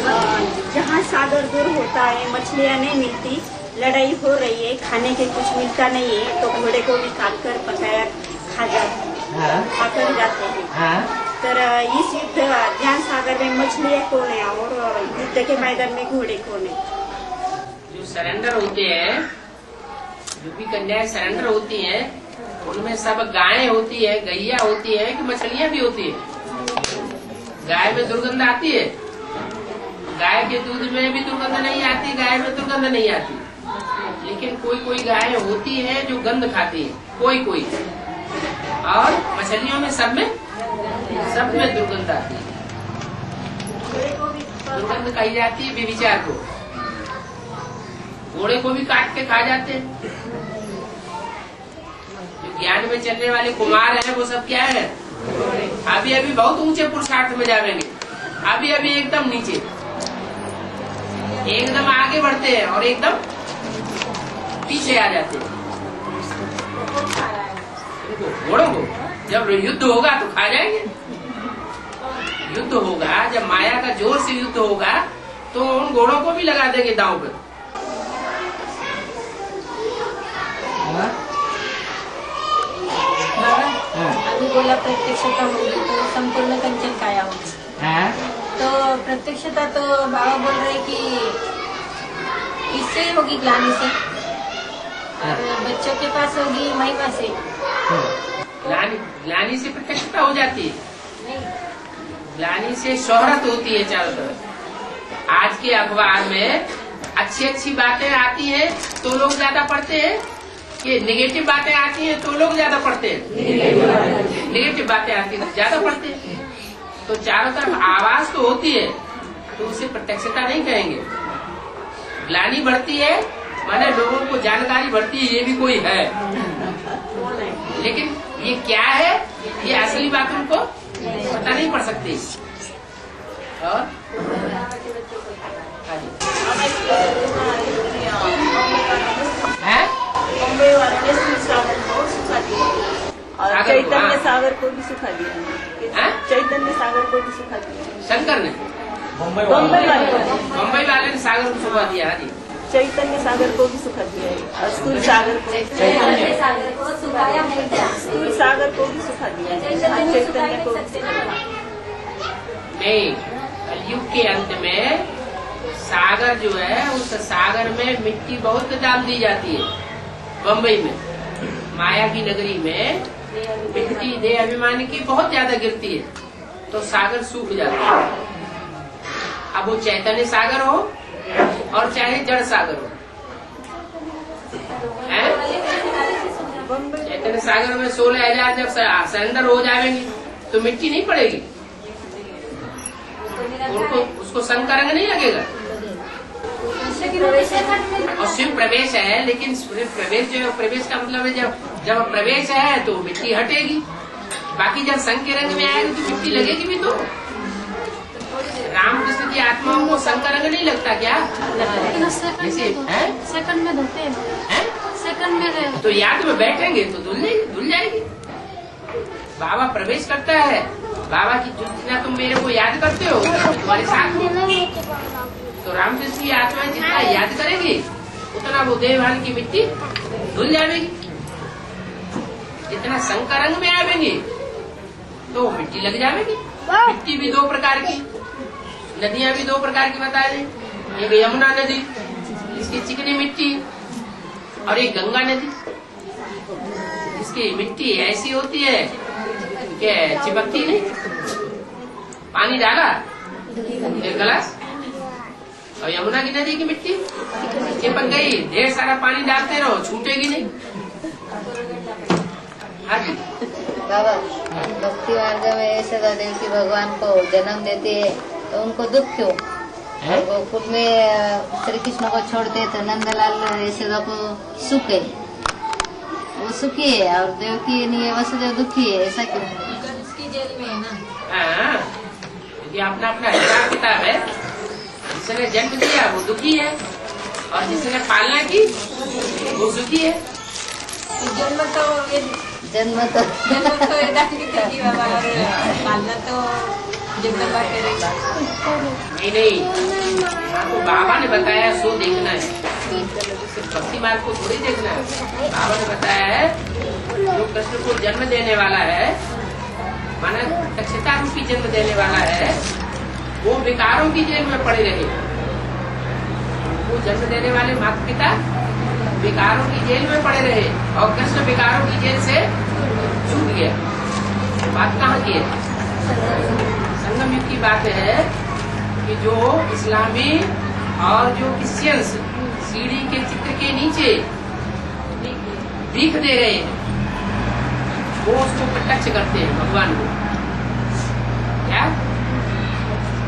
जहाँ सागर दूर होता है, मछलियाँ नहीं मिलती, लड़ाई हो रही है, खाने के कुछ मिलता नहीं है, तो घोड़े को भी काट कर पकाया खाकर जाते हैं। तर इस युद्ध ज्ञान सागर में मछलियाँ कौन है और युद्ध के मैदान में घोड़े कौन है? जो सरेंडर होते हैं, जो भी कन्याएं सरेंडर होती हैं, उनमें सब गायें होती है, गैया होती है कि मछलियाँ भी होती है? गाय में दुर्गंध आती है, गाय के दूध में भी दुर्गंध नहीं आती, गाय में दुर्गंध नहीं आती। लेकिन कोई कोई गाय होती है जो गंध खाती है, कोई कोई, और मछलियों में सब में दुर्गंध आती है। दुर्गंध कही जाती है व्यभिचार को। घोड़े को भी काट के खा जाते हैं। जो ज्ञान में चलने वाले कुमार हैं वो सब क्या है? अभी अभी बहुत ऊंचे पुरुषार्थ में जाएंगे, अभी अभी एकदम नीचे, एकदम आगे बढ़ते हैं और एकदम पीछे आ जाते हैं। घोड़ों को जब युद्ध होगा तो खा जाएंगे। युद्ध होगा, जब माया का जोर से युद्ध होगा तो उन घोड़ों को भी लगा देंगे दांव पे। अभी बोला प्रत्यक्षता होगी तो संपूर्ण कंचन काया होगी। तो प्रत्यक्षता तो बाबा बोल रहे कि इससे ही होगी, ग्लानि से, और बच्चों के पास होगी महिमा से। ग्लानि से प्रत्यक्षता हो जाती है, ग्लानि से शोहरत होती है चारों तरफ। आज के अखबार में अच्छी अच्छी बातें आती हैं तो लोग ज्यादा पढ़ते हैं, कि नेगेटिव बातें आती हैं तो लोग ज्यादा पढ़ते हैं? नेगेटिव बातें आती हैं तो ज्यादा पढ़ते हैं। तो चारों तरफ आवाज तो होती है, तो उसे प्रत्यक्षता नहीं कहेंगे। ग्लानि बढ़ती है माने लोगों को जानकारी बढ़ती है, ये भी कोई है, लेकिन ये क्या है, ये असली बात उनको पता नहीं पड़ सकती। और बम्बई वाले ने सागर को सुखा दिया और चैतन्य सागर को भी सुखा दिया। चैतन्य सागर को भी सुखा दिया शंकर ने। बम्बई वाले ने सागर को सुखा दिया। हाँ जी, चैतन्य सागर को भी सुखा दिया है और स्थूल सागर को सुखाया नहीं था, स्थूल सागर को भी सुखा दिया है, चैतन्य को नहीं। कलयुग के अंत में सागर जो है, उस सागर में मिट्टी बहुत डाल दी जाती है। बम्बई में माया की नगरी में मिट्टी दे अभिमान की बहुत ज्यादा गिरती है, तो सागर सूख जाता है। अब वो चैतन्य सागर हो और चाहे जड़ सागर हो, चैतन्य सागर में 16,000 जब सरेंडर हो जाएंगे तो मिट्टी नहीं पड़ेगी, उनको उसको संग का रंग नहीं लगेगा। और शिव प्रवेश है, लेकिन प्रवेश जो प्रवेश का मतलब है जब प्रवेश है तो मिट्टी हटेगी, बाकी जब संग के रंग में आएगी तो मिट्टी लगेगी भी। तो रामकृष्ण की आत्माओं को संग का रंग नहीं लगता क्या? सेकंड में धोते हैं, सेकंड में तो याद में बैठेंगे तो धुल जाएगी। बाबा प्रवेश करता है, बाबा की जितना तुम मेरे को याद करते हो तुम्हारे साथ हो, तो रामकृष्ण की आत्मा जितना याद करेगी उतना वो देवभान की मिट्टी धुल जाएगी। जितना संग का रंग में आवेंगे तो मिट्टी लग जाएगी। मिट्टी भी दो प्रकार की, नदियां भी दो प्रकार की बता दें। एक यमुना नदी, इसकी चिकनी मिट्टी, और एक गंगा नदी, इसकी मिट्टी ऐसी होती है कि चिपकती नहीं। पानी डाला एक गिलास, और यमुना की नदी की मिट्टी चिपक गई, ढेर सारा पानी डालते रहो छूटेगी नहीं। बाबा, भक्ति मार्ग में ऐसे देवकी भगवान को जन्म देती है तो उनको दुख क्यों? और गोकुल में श्री कृष्ण को छोड़ते तो नंदलाल यशोदा को सुख है, वो सुखी है, और देवकी नहीं वसुदेव दुखी है, ऐसा क्यों? उसकी जेल में है ना। हाँ, ये अपना अपना हिसाब किताब है। जिसने जन्म दिया वो दुखी है, और जिसने पालना की वो सुखी है। जन्म तो वेदांत की थी बाबा, और पालना तो जगदम्बा करेगा। नहीं, आपको बाबा ने बताया सो देखना है, सिर्फ भक्ति मार्ग को थोड़ी देखना है। बाबा ने बताया है जो कृष्ण को जन्म देने वाला है, माना दक्षता रूपी जन्म देने वाला है, वो विकारों की जेल में पड़े रहे। वो जन्म देने वाले माता पिता विकारों की जेल में पड़े रहे और कृष्ण विकारों की जेल से छूट गया। बात कहाँ की है? संगम युग की बात है कि जो इस्लामी और जो क्रिश्चियंस सीढ़ी के चित्र के नीचे भीख दे रहे हैं, वो उसको प्रत्यक्ष करते हैं भगवान को। क्या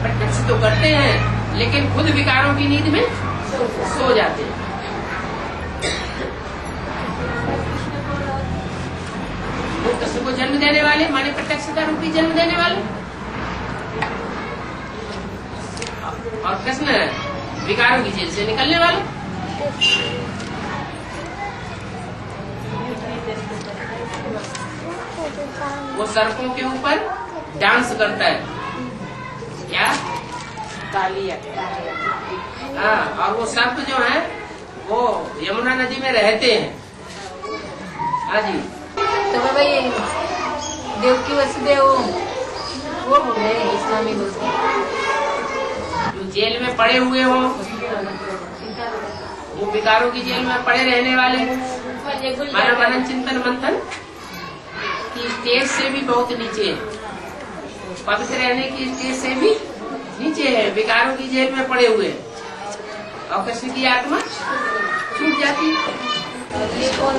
प्रत्यक्ष तो करते हैं, लेकिन खुद विकारों की नींद में सो जाते हैं। वो कृष्ण को जन्म देने वाले माने प्रत्यक्षता रूपी जन्म देने वाले, और कृष्ण विकारों की जेल से निकलने वाले। वो सर्पों के ऊपर डांस करता है, क्या तालिया। हाँ, और वो सर्प जो है वो यमुना नदी में रहते हैं। हाँ जी, तो बाबा ये देव की वसुदेव वो हो गए इस्लामी लोग, जो जेल में पड़े हुए हो, वो विकारों की जेल में पड़े रहने वाले, मानव मनन चिंतन मंथन की स्टेज से भी बहुत नीचे है, पवित्र रहने की स्टेज से भी नीचे है, विकारों की जेल में पड़े हुए, और कृष्ण की आत्मा छूट जाती है। ये कौन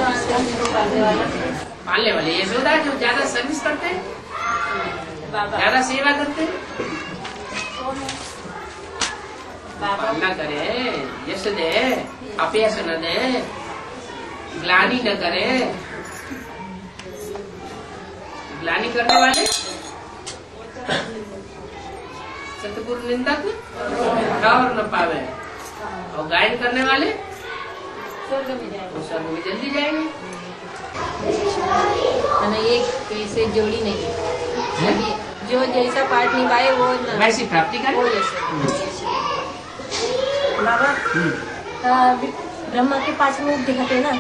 पालने वाले यशोदा, जो ज्यादा सर्विस करते हैं, ज्यादा सेवा करते हैं। पालना करे, यश दे, अपयश न दे, ग्लानि न करे। ग्लानि करने वाले सतगुरु निंदक और न पावे, और गायन करने वाले स्वर्ग में जाएगा। वो स्वर्ग में जल्दी जाएंगे। एक कैसे जोड़ी नहीं है, अभी जो जैसा पाठ निभाए वो वैसी प्राप्ति करे। बाबा ब्रह्मा के 5 मुख दिखाते ना,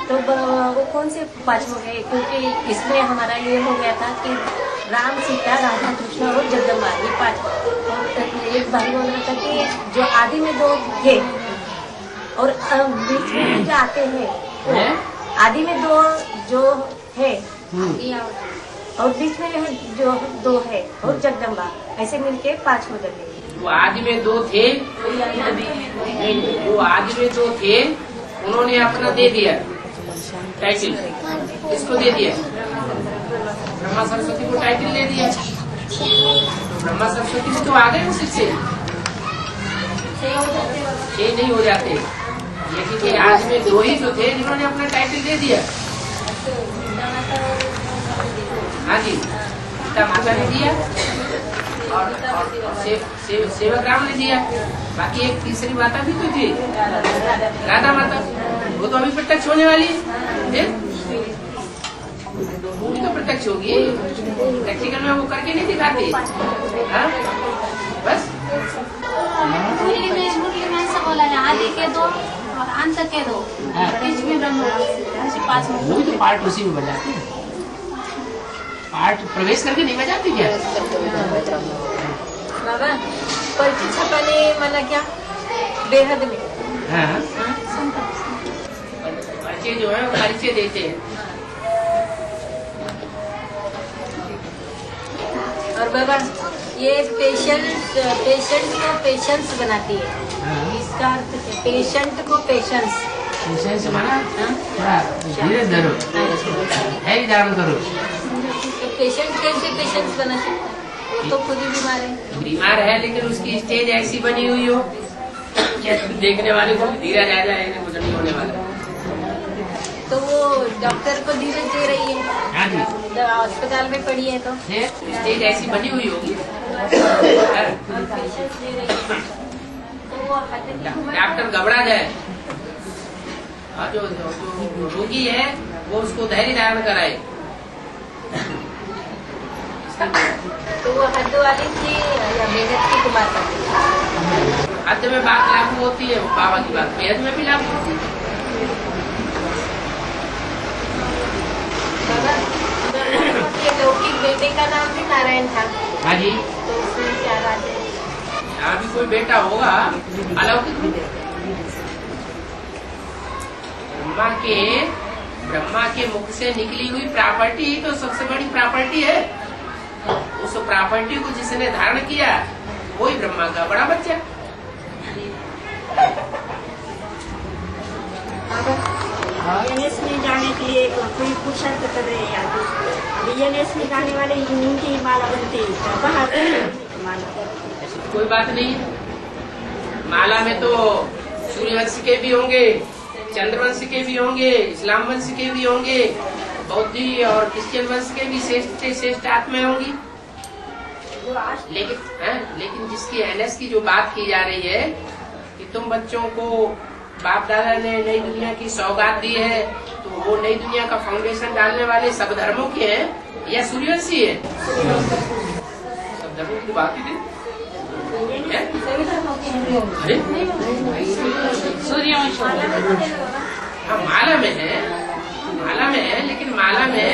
तो वो कौन से 5 मुख है? क्योंकि इसमें हमारा ये हो गया था कि राम, सीता, राधा, कृष्ण और जगदम्बा, ये 5। और एक भाई बोल रहा था कि जो आदि में 2 थे और बीच में जो आते हैं, आदि में 2 जो है और बीच में जो 2 है और जगदम्बा, ऐसे मिलके 5 हो जाते हैं। वो आदि में 2 थे, वो आदि में 2 थे, उन्होंने अपना दे दिया टाइटल, इसको दे दिया, ब्रह्मा सरस्वती को टाइटल दे दिया। ब्रह्मा सरस्वती को तो आ गए उसी से नहीं हो जाते, लेकिन ये आदि में 2 ही जो थे जिन्होंने अपना टाइटल दे दिया। हाँ जी, सीता माता ने दिया और सेवक राम ने दिया। बाकी एक तीसरी माता भी तो थी, राधा माता, वो तो अभी प्रत्यक्ष होने वाली है, वो भी तो प्रत्यक्ष होगी। प्रैक्टिकल में वो करके नहीं दिखाती। हाँ? बस मुरली में ऐसा बोला है, आदि के 2 और अंत के 2, बीच में ब्रह्म, 5 मुख। वो भी तो पार्ट उसी में बजाते हैं, पार्ट प्रवेश करके नहीं बजाते क्या? बाबा पर्ची छपाने वाला क्या बेहद में हाँ, पर्चे जो है परिचय देते हैं। और बाबा ये पेशेंट को पेशेंस बनाती है, इसका अर्थ है पेशेंट को पेशेंस माना थोड़ा धीरे धरो, है धारण करो। तो पेशेंट कैसे पेशेंस बनाते? वो तो खुद ही बीमार है, लेकिन उसकी स्टेज ऐसी बनी हुई हो क्या देखने वाले को धीरज आ जाए, कुछ नहीं होने वाला। तो वो डॉक्टर को धीरज दे रही है। हाँ जी, अस्पताल में पड़ी है तो स्टेज ऐसी बनी हुई होगी। डॉक्टर घबरा जाए और जो रोगी है वो उसको धैर्य धारण कराए। तो वो हद वाली थी या बेहद की कुमार करती थी? हद में बात लागू होती है, बाबा की बात बेहद में भी लागू होती है। बाबा, ये लौकिक बेटे का नाम भी नारायण था। हाँ जी। तो उसमें क्या बात है? यहाँ भी कोई बेटा होगा अलौकिक भी। ब्रह्मा के मुख से निकली हुई प्रॉपर्टी ही तो सबसे बड़ी प्रॉपर्टी है। उस प्रॉपर्टी को जिसने धारण किया वही ब्रह्मा का बड़ा बच्चा। एनएस में जाने के लिए कोई पुरुषार्थ कर रहे हैं अभी एनएस में जाने वाले उनकी माला बनती है, बाहर माला कोई बात नहीं। माला में तो सूर्यवंश के भी होंगे, चंद्रवंश के भी होंगे, इस्लाम वंश के भी होंगे, बौद्धी और क्रिश्चियन वंश के भी श्रेष्ठ आत्माएं होंगी। लेकिन जिसकी एनएस की जो बात की जा रही है कि तुम बच्चों को बाप दादा ने नई दुनिया की सौगात दी है, तो वो नई दुनिया का फाउंडेशन डालने वाले सब धर्मों के हैं या सूर्यवंशी है? सब धर्मों की बात ही सूर्यवंश हाँ माला में है, लेकिन माला में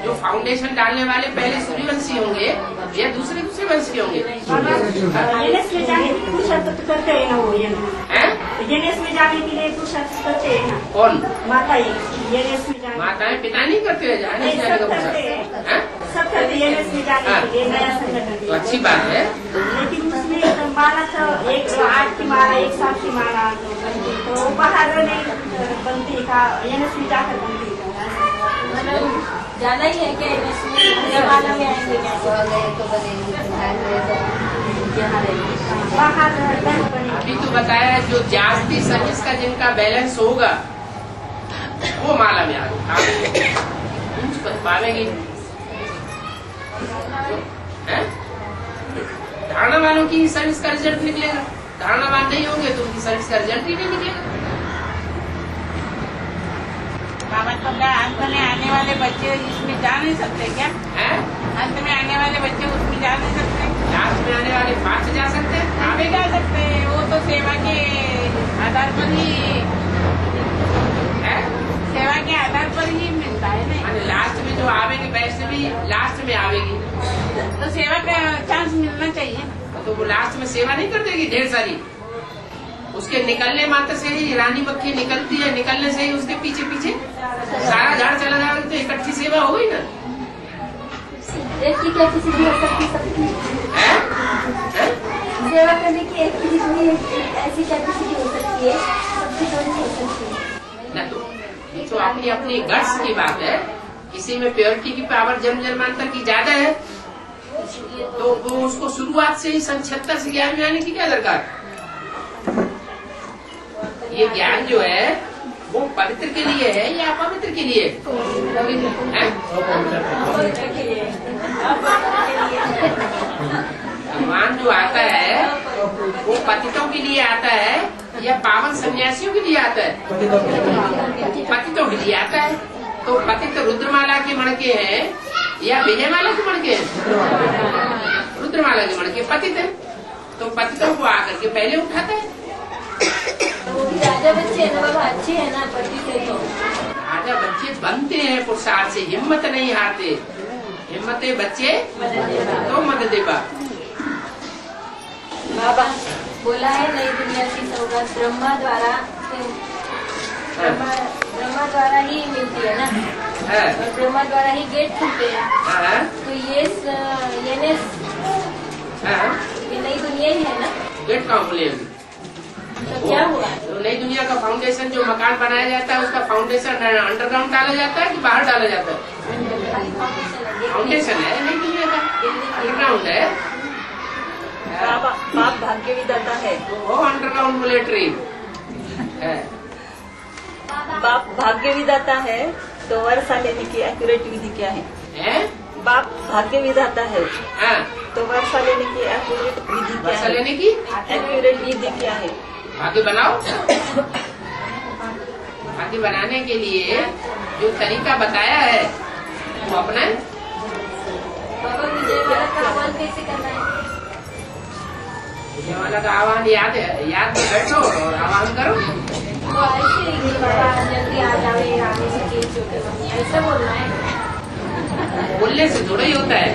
जो फाउंडेशन डालने वाले पहले सूर्यवंशी होंगे या दूसरे वंश के होंगे? एनएस में जाने के लिए पुरुषार्थ करते हैं ना वो एनएस में जाने के लिए पुरुषार्थ करते हैं ना। कौन? माताएं एनएस में जाने। माताएं पिता नहीं करते हैं जाने का पुरुषार्थ? सब करते हैं एनएस में जाने के लिए नया संगठन। तो अच्छी बात है, लेकिन उसमें माला तो एक 8 की माला, 1 साल की माला बनती, तो बाहर नहीं बनती था, एनएस में जाकर बनती। जाना ही है क्या एनएस में? माला में आएंगे अभी तो बताया है जो जाति सर्विस का जिनका बैलेंस होगा वो माला में आगे पावेगी। धारणा वालों की सर्विस का रिजल्ट निकलेगा, धारणावान नहीं होंगे तो उनकी सर्विस का रिजल्ट ही नहीं निकलेगा। मतलब अंत में आने वाले बच्चे इसमें जा नहीं सकते क्या? अंत में आने वाले बच्चे उसमें जा नहीं सकते? लास्ट में आने वाले 5 जा सकते हैं, आगे जा सकते हैं। वो तो सेवा के आधार पर ही सेवा के आधार पर ही मिलता है ना। लास्ट में जो आवेगी वैसे भी लास्ट में आवेगी तो सेवा का चांस मिलना चाहिए। तो वो लास्ट में सेवा नहीं कर देगी ढेर सारी? उसके निकलने मात्र से ही रानी मक्खी निकलती है, निकलने से ही उसके पीछे पीछे सारा झाड़ चला जाएगा, तो इकट्ठी सेवा हो गई ना। एक की क्या किसी हो सकती सबकी सेवा करने की एक की जितनी ऐसी क्या किसी की हो सकती है, सबकी थोड़ी हो सकती है ना। तो अपनी अपनी गट्स की बात है, किसी में प्योरिटी की पावर जन्म जन्मांतर की ज्यादा है तो वो उसको शुरुआत से ही सन 76 से ज्ञान में आने की क्या दरकार? ये ज्ञान जो है वो पवित्र के लिए है या अपवित्र के लिए? भगवान जो आता है वो पतितों के लिए आता है या पावन सन्यासियों के लिए आता है? पतितों के लिए आता है। तो पतित रुद्रमाला के मणके हैं या विजयमाला के मणके हैं? रुद्रमाला के मणके पतित है, तो पतितों को आकर के पहले उठाता है। वो भी राजा बच्चे है ना बाबा, अच्छे है ना पति से। तो राजा बच्चे बनते हैं पुरुषार्थ से, हिम्मत नहीं हारते। हिम्मते बच्चे तो मदद दे बाबा बोला है नई दुनिया की सौगात ब्रह्मा द्वारा ही मिलती है ना, और ब्रह्मा द्वारा ही गेट खुलते हैं। तो ये नई दुनिया ही है ना। गेट कहाँ खुलेगी? तो क्या हुआ? तो नई दुनिया का फाउंडेशन जो मकान बनाया जाता है उसका फाउंडेशन अंडरग्राउंड डाला जाता है कि बाहर डाला जाता है? फाउंडेशन है नई दुनिया का, अंडरग्राउंड है। बाप भाग्य विधाता है, वो अंडरग्राउंड मिलिट्री है। बाप भाग्य विधाता है, तो वर्षा लेने की एक्यूरेट विधि क्या है? बाप भाग्य विधाता है, तो वर्षा लेने की एक्यूरेट विधि क्या है? वर्षा लेने की एक्यूरेट विधि क्या है? भाग्य बनाओ। भाग्य बनाने के लिए जो तरीका बताया है वो अपना विजय वाला का आह्वान कैसे करना है? ये वाला का आह्वान याद में बैठो और आह्वान करो। वो ऐसे ही बाबा जल्दी आ जावे, आने से केस होते मम्मी, ऐसा बोलना है। बोलने से थोड़ा ही होता है।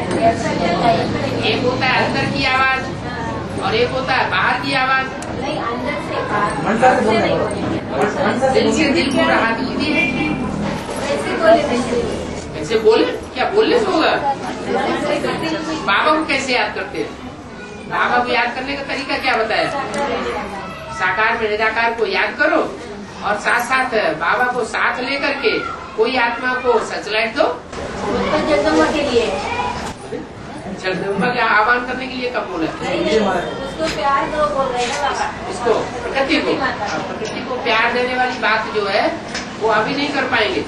एक होता है अंदर की आवाज और एक होता है बाहर की आवाज। नहीं, अंदर से बाहर दिल से दिल को राहत मिलती है। ऐसे बोले, ऐसे बोले क्या बोलने से होगा? बाबा को कैसे याद करते हैं? बाबा को याद करने का तरीका क्या बताया? साकार में निराकार को याद करो और साथ साथ बाबा को साथ लेकर के कोई आत्मा को सचलाइट दो। जगदम्बा के लिए, जगदम्बा का आह्वान करने के लिए कब बोला? उसको प्यार दो बोल रहे हैं बाबा। इसको प्रकृति को प्यार देने वाली बात जो है वो अभी नहीं कर पाएंगे।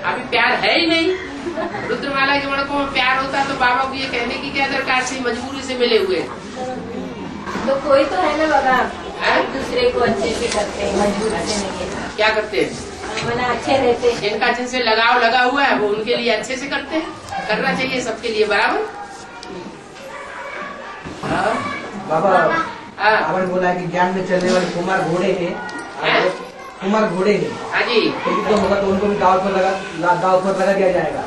अभी प्यार है ही नहीं। रुद्रमाला के मणकों में प्यार होता तो बाबा को ये कहने की क्या दरकार थी? मजबूरी से मिले हुए। तो कोई तो है ना बाबा, एक दूसरे को अच्छे से करते हैं, मजबूरी से नहीं। क्या करते हैं? मना अच्छे रहते हैं। जिनका जिनसे लगाव लगा हुआ है वो उनके लिए अच्छे से करते हैं। करना चाहिए सबके लिए बराबर। बाबा आपने बोला कि ज्ञान में चलने वाले कुमार घोड़े हैं, कुमार घोड़े हैं। हाँ जी, युद्ध होगा तो उनको भी दाव पर लगा दिया जाएगा।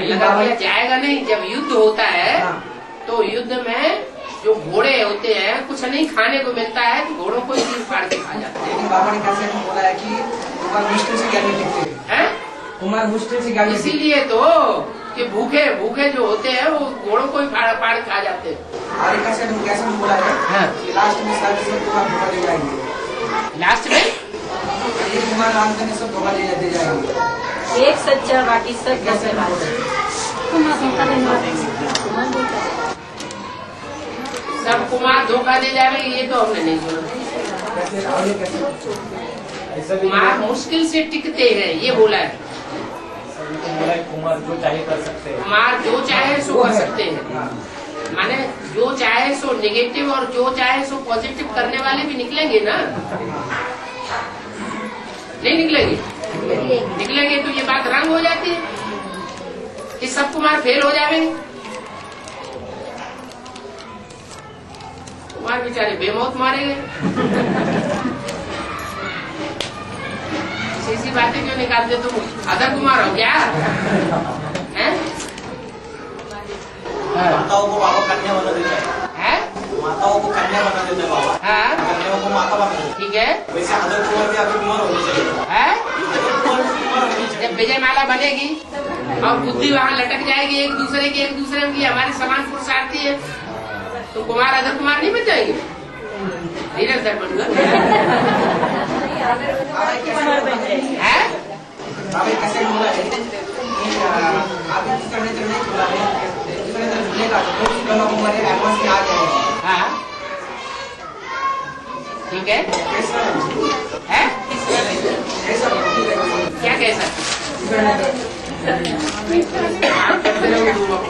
लगा दिया जाएगा नहीं। जब युद्ध होता है तो युद्ध में जो घोड़े होते हैं कुछ नहीं खाने को मिलता है तो घोड़ों को चीज फाड़ के खा जाते हैं। लेकिन बाबा ने कैसे बोला है कि कुमार मुश्किल से ज्ञानी दिखते हैं। कुमार मुश्किल से ज्ञानी, इसीलिए तो कि भूखे जो होते हैं वो घोड़ों को ही फाड़ खा जाते हैं। और कैसे बोला है कि लास्ट में सारे कुमार धोखा दे जाएंगे। लास्ट में ये कुमार नाम करने सब धोखा दे जाएंगे। एक सच्चा बाकी सब सब कुमार धोखा दे जाएंगे, ये तो हमने नहीं सुना। कुमार मुश्किल से टिकते हैं ये बोला है। कुमार जो चाहे कर सकते हैं। कुमार जो चाहे सो कर सकते हैं। माने जो चाहे सो नेगेटिव और जो चाहे सो पॉजिटिव करने वाले भी निकलेंगे ना? नहीं निकलेंगे? निकलेंगे तो ये बात रंग हो जाती है कि सब कुमार फेल हो जाएंगे। कुमार बेचारे बेमौत मारे गए। ऐसी बातें क्यों निकालते तुम? अदर कुमार हो क्या? हैं? माताओं को बाबा कन्या बना देता है। माताओं को कन्या बना देता है बाबा। हाँ, कन्याओं को माता बना देता है। ठीक है। वैसे अदर कुमार भी आपके कुमार होने चाहिए। जब विजय माला बनेगी और बुद्धि वहाँ लटक जाएगी एक दूसरे की हमारे समान पुरुषार्थी है तो कुमार अदर कुमार नहीं बन जाएंगे? धीरज सर बनूंगा। कैसे बोला है आप करने नहीं बोला है एडवांस में आ जाएगा। हाँ ठीक है। क्या कैसा?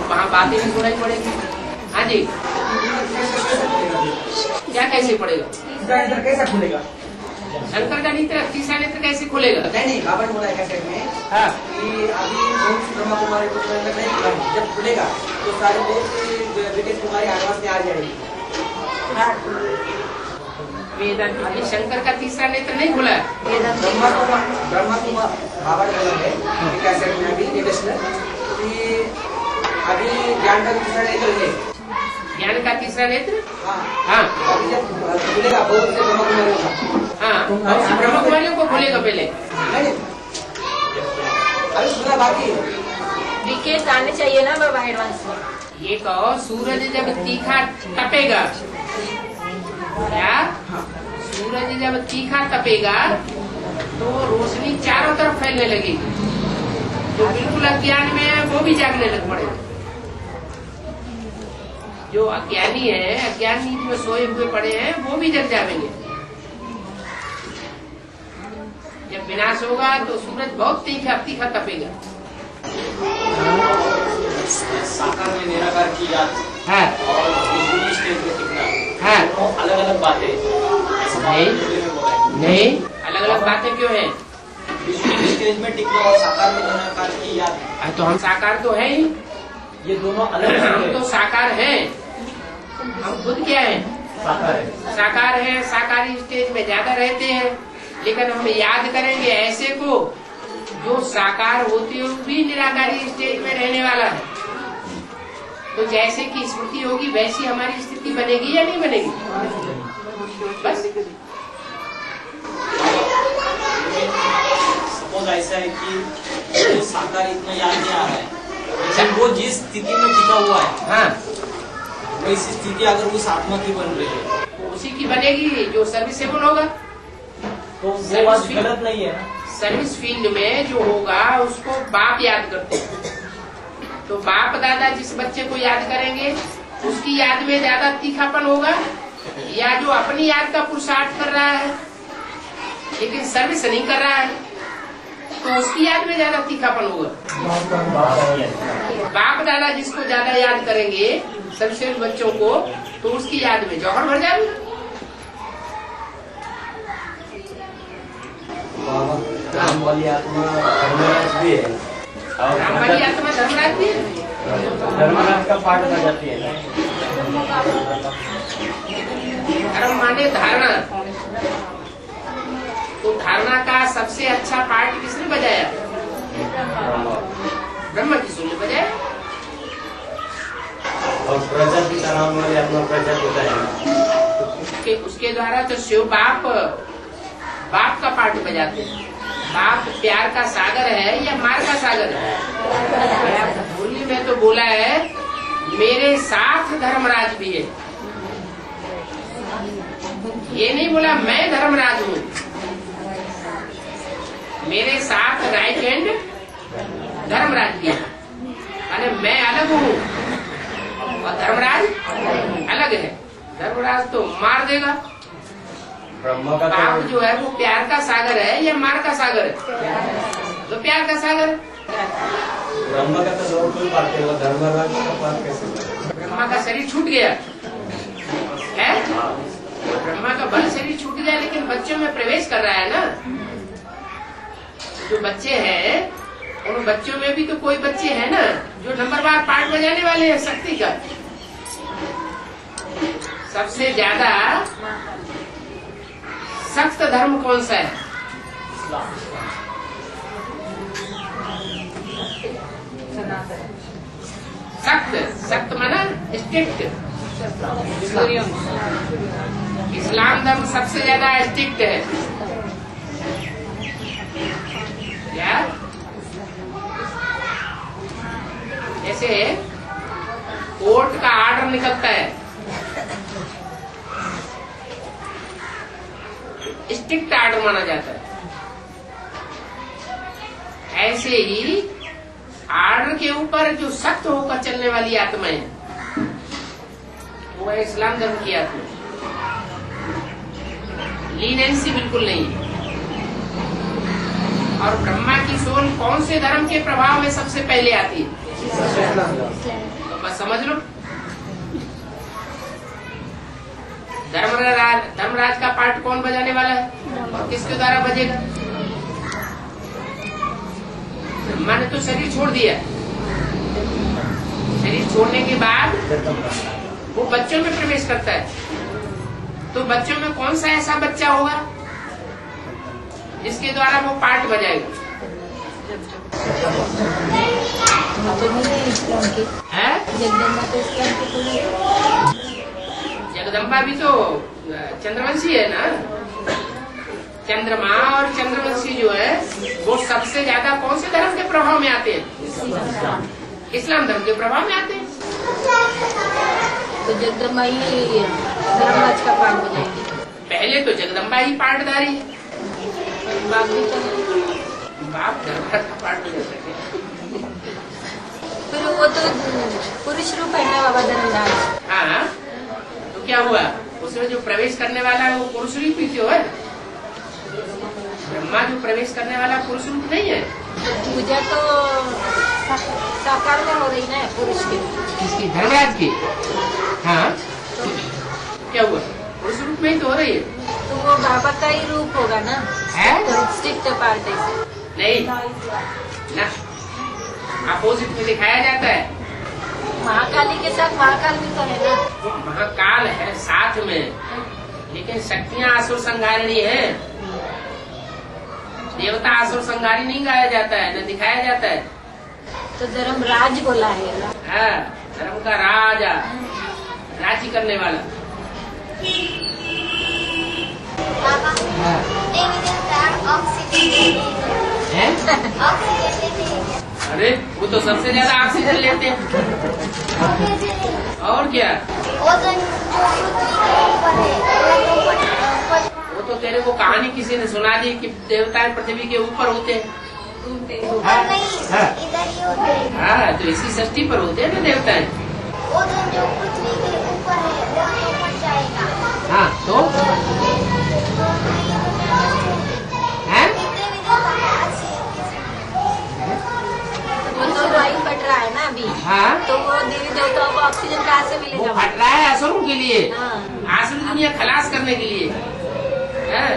वहाँ बातें भी सुनाई पड़ेगी। हाँ जी, क्या कैसे पड़ेगा? कैसा खुलेगा? शंकर का नेत्र, तीसरा नेत्र कैसे खुलेगा? नहीं बाबा ने बोला है कैसे में कि अभी ब्रह्मा कुमारी को नहीं खुला, जब खुलेगा तो सारे लोग विकेट कुमारी एडवांस में आ जाएगी। अभी शंकर का तीसरा नेत्र नहीं खुला है। ब्रह्मा कुमार बाबा ने बोला है कि कैसे में अभी कि अभी ज्ञान का तीसरा नेत्र है। ज्ञान का तीसरा नेत्र? हाँ अभी जब खुलेगा बहुत से ब्रह्मा कुमारी होगा। हाँ, ब्रह्मा कुमारियों को खुलेगा पहले। अरे सुना बाकी विकेट आने चाहिए ना बाबा एडवांस में। ये कहो सूरज जब तीखा तपेगा, क्या सूरज जब तीखा तपेगा तो रोशनी चारों तरफ फैलने लगेगी। जो बिल्कुल अज्ञान में है वो भी जागने लग पड़ेगा। जो अज्ञानी है, अज्ञान नींद में सोए हुए पड़े हैं वो भी जग जाएंगे। जब विनाश होगा तो सूरज बहुत तीखा तपेगा। साकार में निराकार की याद है और स्टेज में टिकना है, अलग अलग बातें नहीं अलग अलग बातें क्यों है? स्टेज में टिकना और साकार में निराकार की याद। तो हम साकार तो है ही, ये दोनों अलग हम तो साकार हैं, हम खुद क्या है? साकार है। साकारी स्टेज में ज्यादा रहते हैं, लेकिन हम याद करेंगे ऐसे को जो साकार होते हुए भी निराकारी स्टेज में रहने वाला है। तो जैसे की स्मृति होगी वैसी हमारी स्थिति बनेगी या नहीं बनेगी? बस सपोज ऐसा है कि वो साकार इतना याद नहीं आ रहा है, लेकिन वो जिस स्थिति में टिका हुआ है, हाँ, वैसी स्थिति अगर उस आत्मा की बन रही है तो उसी की बनेगी जो सर्विसेबल होगा। तो वो बात गलत नहीं है ना। सर्विस फील्ड में जो होगा उसको बाप याद करते हैं, तो बाप दादा जिस बच्चे को याद करेंगे उसकी याद में ज्यादा तीखापन होगा, या जो अपनी याद का पुरुषार्थ कर रहा है लेकिन सर्विस नहीं कर रहा है तो उसकी याद में ज्यादा तीखापन होगा। बाप दादा जिसको ज्यादा याद करेंगे सर्विसेबल बच्चों को, तो उसकी याद में जौहर भर जाएगी। राम वाली आत्मा धर्मराज भी है, राम वाली आत्मा धर्मराज भी है, धर्मराज का पाठ कर जाती है। धर्म माने धारणा, तो धारणा का सबसे अच्छा पार्ट किसने बजाया? ब्रह्मा की सूर्य बजाया। और प्रजाति का नाम वाली आत्मा प्रजाति होता है, उसके द्वारा तो शिव बाप का पार्ट बजाते हैं। बाप प्यार का सागर है या मार का सागर है? मुरली में तो बोला है मेरे साथ धर्मराज भी है, ये नहीं बोला मैं धर्मराज हूँ। मेरे साथ राइट हैंड धर्मराज भी है, अरे मैं अलग हूँ और धर्मराज अलग है। धर्मराज तो मार देगा। बाप जो है वो प्यार का सागर है या मार का सागर है? तो प्यार का सागर। ब्रह्मा का तो और कोई बात है, वो धर्मराज का बात कैसे? ब्रह्मा का शरीर छूट गया है, ब्रह्मा का बल शरीर छूट गया, लेकिन बच्चों में प्रवेश कर रहा है ना। जो बच्चे हैं उन बच्चों में भी तो कोई बच्चे हैं ना जो नंबरवार पार्ट बजाने वाले हैं शक्ति का। सबसे ज्यादा सख्त धर्म कौन सा है? सख्त माना स्ट्रिक्ट। इस्लाम धर्म सबसे ज्यादा स्ट्रिक्ट है। क्या? जैसे कोर्ट का आर्डर निकलता है, स्ट्रिक्ट आर्डर माना जाता है। ऐसे ही आर्डर के ऊपर जो सख्त होकर चलने वाली आत्माएं वो है इस्लाम धर्म की आत्मा। लीनेंसी बिल्कुल नहीं है। और ब्रह्मा की सोल कौन से धर्म के प्रभाव में सबसे पहले आती है? तो बस समझ लो, धर्मराज का पार्ट कौन बजाने वाला है और किसके द्वारा बजेगा? ब्रह्मा ने तो शरीर छोड़ दिया। शरीर छोड़ने के बाद वो बच्चों में प्रवेश करता है। तो बच्चों में कौन सा ऐसा बच्चा होगा जिसके द्वारा वो पार्ट बजाएगा? है? जगदम्बा भी तो चंद्रवंशी है ना। चंद्रमा और चंद्रवंशी जो है वो सबसे ज्यादा कौन से धर्म के प्रभाव में आते हैं? इस्लाम धर्म के प्रभाव में आते हैं। तो जगदम्बा ही धर्मराज का पार्ट बजाएगी। पहले तो जगदम्बा ही पार्टदारी है। बाप भी तो बाप धर्मराज का पार्ट बजा सके। फिर वो तो पुरुष रूप है ना बाबा धर्मराज। हाँ, तो क्या हुआ? उसमें जो प्रवेश करने वाला है वो पुरुष रूप ही क्यों है? ब्रह्मा जो प्रवेश करने वाला पुरुष रूप नहीं है। पूजा तो साकार में हो रही ना पुरुष की। किसकी? धर्मराज की। हाँ, क्या हुआ? पुरुष रूप में ही तो हो रही है। तो वो बाबा का ही रूप होगा ना। है? तो स्ट्रिक्ट पार्ट है नहीं ना, अपोजिट में दिखाया जाता है। महाकाली के साथ महाकाल भी तो है ना। महाकाल है साथ में, लेकिन शक्तियाँ असुर संहारिणी है। देवता असुर संहारी नहीं गाया जाता है, न दिखाया जाता है। तो धर्मराज बोला है। हाँ, धर्म का राजा, राज्य करने वाला। अरे वो तो सबसे ज्यादा ऑक्सीजन लेते हैं। और क्या, वो तो तेरे को कहानी किसी ने सुना दी कि देवता पृथ्वी के ऊपर होते हैं। हाँ, तो इसी सृष्टि पर होते हैं ना देवता। जो पृथ्वी के ऊपर है वो ऊपर जाएगा। हाँ, तो तो वायु फट रहा है ना अभी। हाँ, तो वो देवी देवताओं को ऑक्सीजन कहाँ से मिलेगा? वो फट रहा है असुरों के लिए। हाँ। आसुरी दुनिया खलास करने के लिए। हाँ,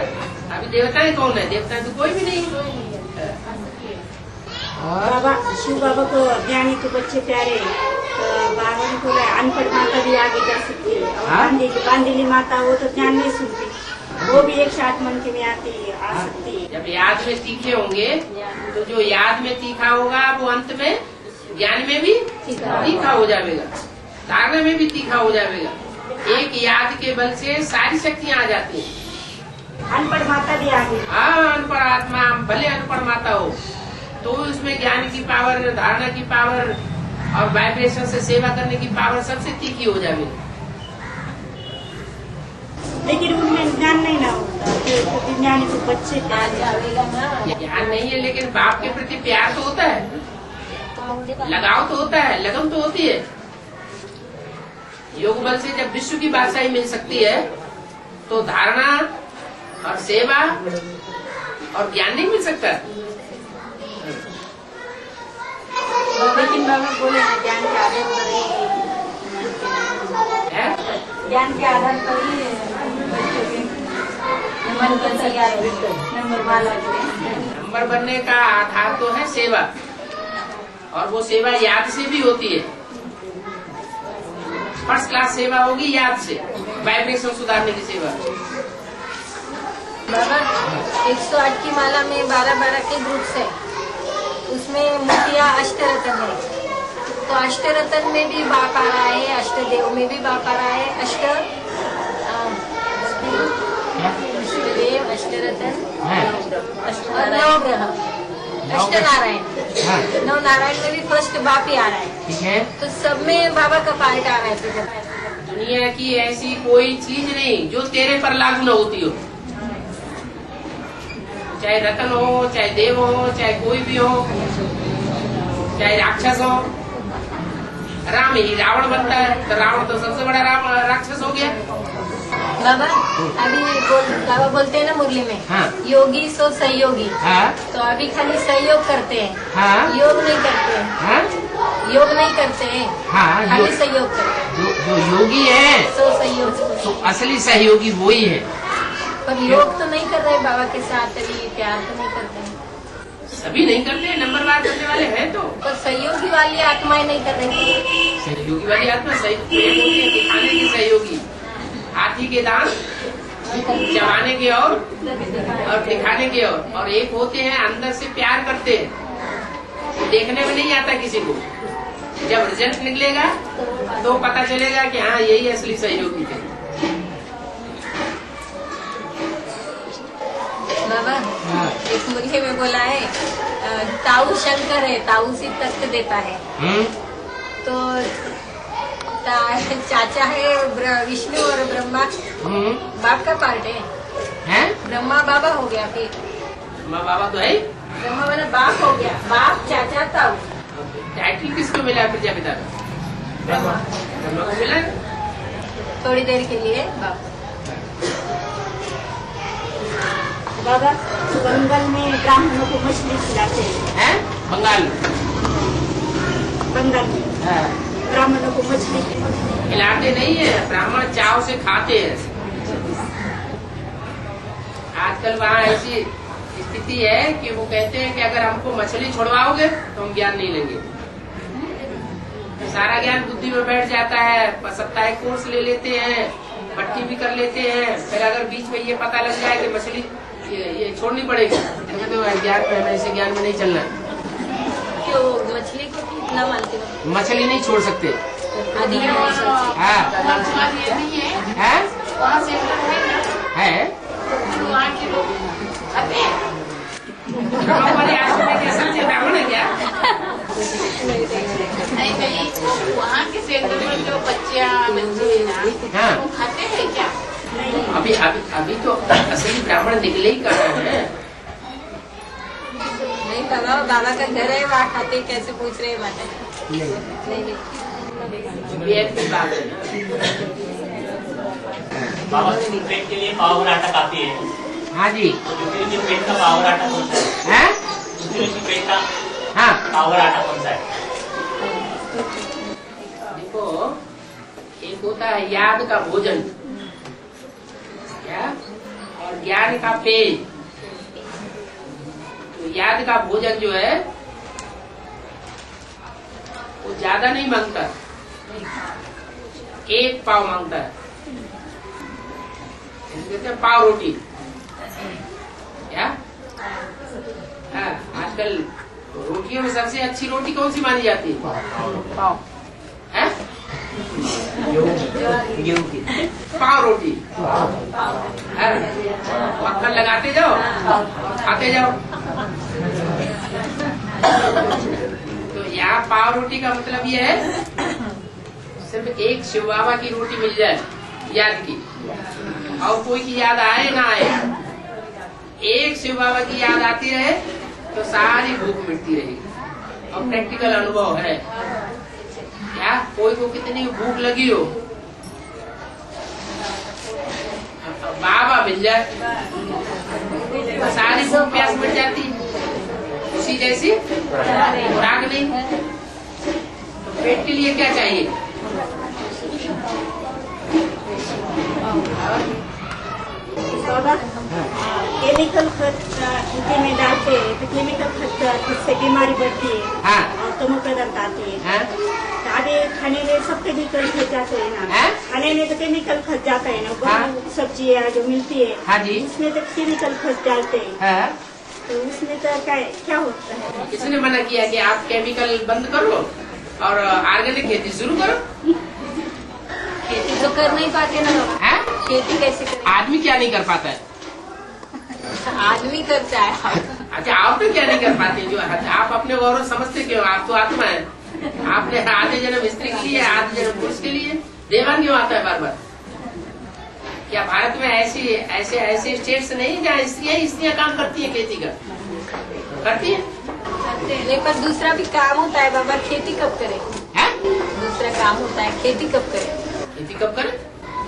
अभी देवताएं कौन है? देवताएं तो कोई भी नहीं। बाबा शिव बाबा को ज्ञानी के बच्चे प्यारे, तो बाबा को अनपढ़ माता भी आगे कर सकती है। और बांदीली माता वो तो ज्ञान नहीं सुनती, वो भी 108 मन के में आती आ सकती है। जब याद में तीखे होंगे तो जो याद में तीखा होगा वो अंत में ज्ञान में भी तीखा हो जाएगा, धारणा में भी तीखा हो जाएगा। एक याद के बल से सारी शक्तियाँ आ जाती हैं। अनपढ़ माता भी आगे। हाँ, अनपढ़ आत्मा भले अनपढ़ माता हो तो उसमें ज्ञान की पावर, धारणा की पावर और वाइब्रेशन से सेवा करने की पावर सबसे तीखी हो जाएगी। लेकिन उनमें ज्ञान नहीं ना होता, तो ज्ञानी को बच्चे ज्ञान नहीं है, लेकिन बाप के प्रति प्यार तो होता है, लगाव तो होता है, लगन तो होती है। योग बल से जब विश्व की बादशाही मिल सकती है तो धारणा और सेवा और ज्ञान नहीं मिल सकता। लेकिन बाबा बोले ज्ञान के आधार पर ही, ज्ञान के आधार पर ही नंबर बनने का आधार तो है सेवा, और वो सेवा याद से भी होती है। फर्स्ट क्लास सेवा होगी याद से, वाइब्रेशन सुधारने की सेवा। बाबा 108 की माला में 12-12 के ग्रुप्स है, उसमें मुखिया अष्टरतन है, तो अष्टरतन में भी बाप आ रहा है, अष्टदेव में भी बाप आ रहा है, देव अष्टरतन और नवग्रह अष्टनारायण। नवनारायण में भी फर्स्ट बाप ही आ रहा है। ठीक है, तो सब में बाबा का पार्ट आ रहा है। दुनिया की ऐसी कोई चीज नहीं जो तेरे पर लागू न होती हो, चाहे रतन हो, चाहे देव हो, चाहे कोई भी हो, चाहे राक्षस हो। राम ही रावण बनता है तो रावण तो सबसे बड़ा राक्षस हो गया। बाबा अभी बाबा बोलते हैं ना मुरली में, हाँ। योगी सो सहयोगी। हाँ। तो अभी खाली सहयोग करते हैं, हाँ। योग नहीं करते हैं। हाँ? योग नहीं करते हैं, हाँ, खाली सहयोग करते हैं। जो योगी है सो सहयोग, तो असली सहयोगी वही है। पर योग तो नहीं कर रहे बाबा के साथ, अभी प्यार तो नहीं करते हैं। सभी नहीं करते, नंबरवार करने वाले हैं तो। पर सहयोगी वाली आत्माएं नहीं कर रही। सहयोगी वाली आत्मा सहयोगी है, दिखाने की सहयोगी। हाथी के दांत चबाने के और दिखाने के और एक होते हैं अंदर से प्यार करते हैं, देखने में नहीं आता किसी को। जब रिजल्ट निकलेगा तो पता चलेगा कि हाँ यही असली सहयोगी थे। बाबा एक मुर्गे में बोला है ताऊ शंकर है, ताऊ से तख्त देता है। तो चाचा है विष्णु और ब्रह्मा बाप का पार्ट है। ब्रह्मा बाबा हो गया, फिर ब्रह्मा बाबा तो है, ब्रह्मा वाला बाप हो गया, बाप चाचा ताऊ। टाइटल किसको मिला प्रजापिता का? ब्रह्मा को मिला थोड़ी देर के लिए बाप। बाबा बंगाल में ब्राह्मणों को मछली खिलाते हैं। बंगाल में ब्राह्मणों को मछली खिलाते नहीं है, ब्राह्मण चाव से खाते हैं। आजकल वहाँ ऐसी स्थिति है कि वो कहते हैं कि अगर हमको मछली छुड़वाओगे तो हम ज्ञान नहीं लेंगे। सारा ज्ञान बुद्धि में बैठ जाता है। साप्ताहिक कोर्स ले लेते हैं, पट्टी भी कर लेते हैं। फिर अगर बीच में ये पता लग जाए कि मछली ये छोड़नी पड़ेगी तो ज्ञान में ऐसे ज्ञान में नहीं चलना। क्यों मछली को कितना मानते हो? मछली नहीं छोड़ सकते। हाँ है हमारे आश्रम में क्या सच्चे ब्राह्मण है क्या? नहीं नहीं, वहाँ के सेंटर में जो बच्चे हैं ना, हाँ वो खाते हैं क्या? अभी अभी अभी तो असली ब्राह्मण निकले ही कहाँ है। नहीं बाबा, बाबा का घर है वहाँ खाते, कैसे पूछ रहे हैं बातें? नहीं बात है बाबा पेट के लिए पावर आटा खाती है। हाँ जी। तो पेट का पावर आटा कौन सा है? पेट का हाँ पावर आटा कौन सा है? देखो, एक होता है याद का भोजन, क्या, और ज्ञान का पेय। तो याद का भोजन जो है वो ज्यादा नहीं मांगता, एक पाव मांगता है। कहते हैं पाव रोटी, क्या? हाँ, आजकल रोटियों में सबसे अच्छी रोटी कौन सी मानी जाती है? पाव है, गेहूं की पाव रोटी। मक्खन लगाते जाओ, खाते जाओ। तो यहाँ पाव रोटी का मतलब ये है सिर्फ एक शिव बाबा की रोटी मिल जाए याद की, और कोई की याद आए ना आए, एक शिव बाबा की याद आती रहे तो सारी भूख मिटती रहेगी। और प्रैक्टिकल अनुभव है, क्या कोई को कितनी भूख लगी हो, बाबा मिल जाए तो सारी भूख प्यास मिट जाती। उसी जैसी खुराक नहीं, तो पेट के लिए क्या चाहिए? केमिकल खत उनके में डालते हैं तो केमिकल खत जिससे बीमारी बढ़ती है। हाँ। और तमोप्रदंत आती है। हाँ। तो आधे खाने में सब केमिकल खत जाते हैं ना। हाँ? खाने में तो केमिकल खत जाता है ना। हाँ? सब्जियाँ जो मिलती है, हाँ जी, उसमें तो केमिकल खत डालते हैं। हाँ? तो उसमें तो क्या होता है? किसने मना किया कि आप केमिकल बंद करो और ऑर्गेनिक खेती शुरू करो? खेती तो कर नहीं पाते ना बाबा। है? खेती कैसे करें? आदमी क्या नहीं कर पाता है? आदमी करता है। अच्छा, आप तो क्या नहीं कर पाते? जो आप अपने गौरव समझते क्यों? आप तो आत्मा है। आपने आधे जन्म स्त्री के लिए, आधे जन्म पुरुष के लिए। देवान क्यों आता है बार बार? क्या भारत में ऐसे स्टेट्स नहीं जहाँ स्त्रियाँ काम करती है? खेती का करती है? नहीं, पर दूसरा भी काम होता है बाबा। खेती कब करे? है? दूसरा काम होता है, खेती कब करे? खेती कब करे?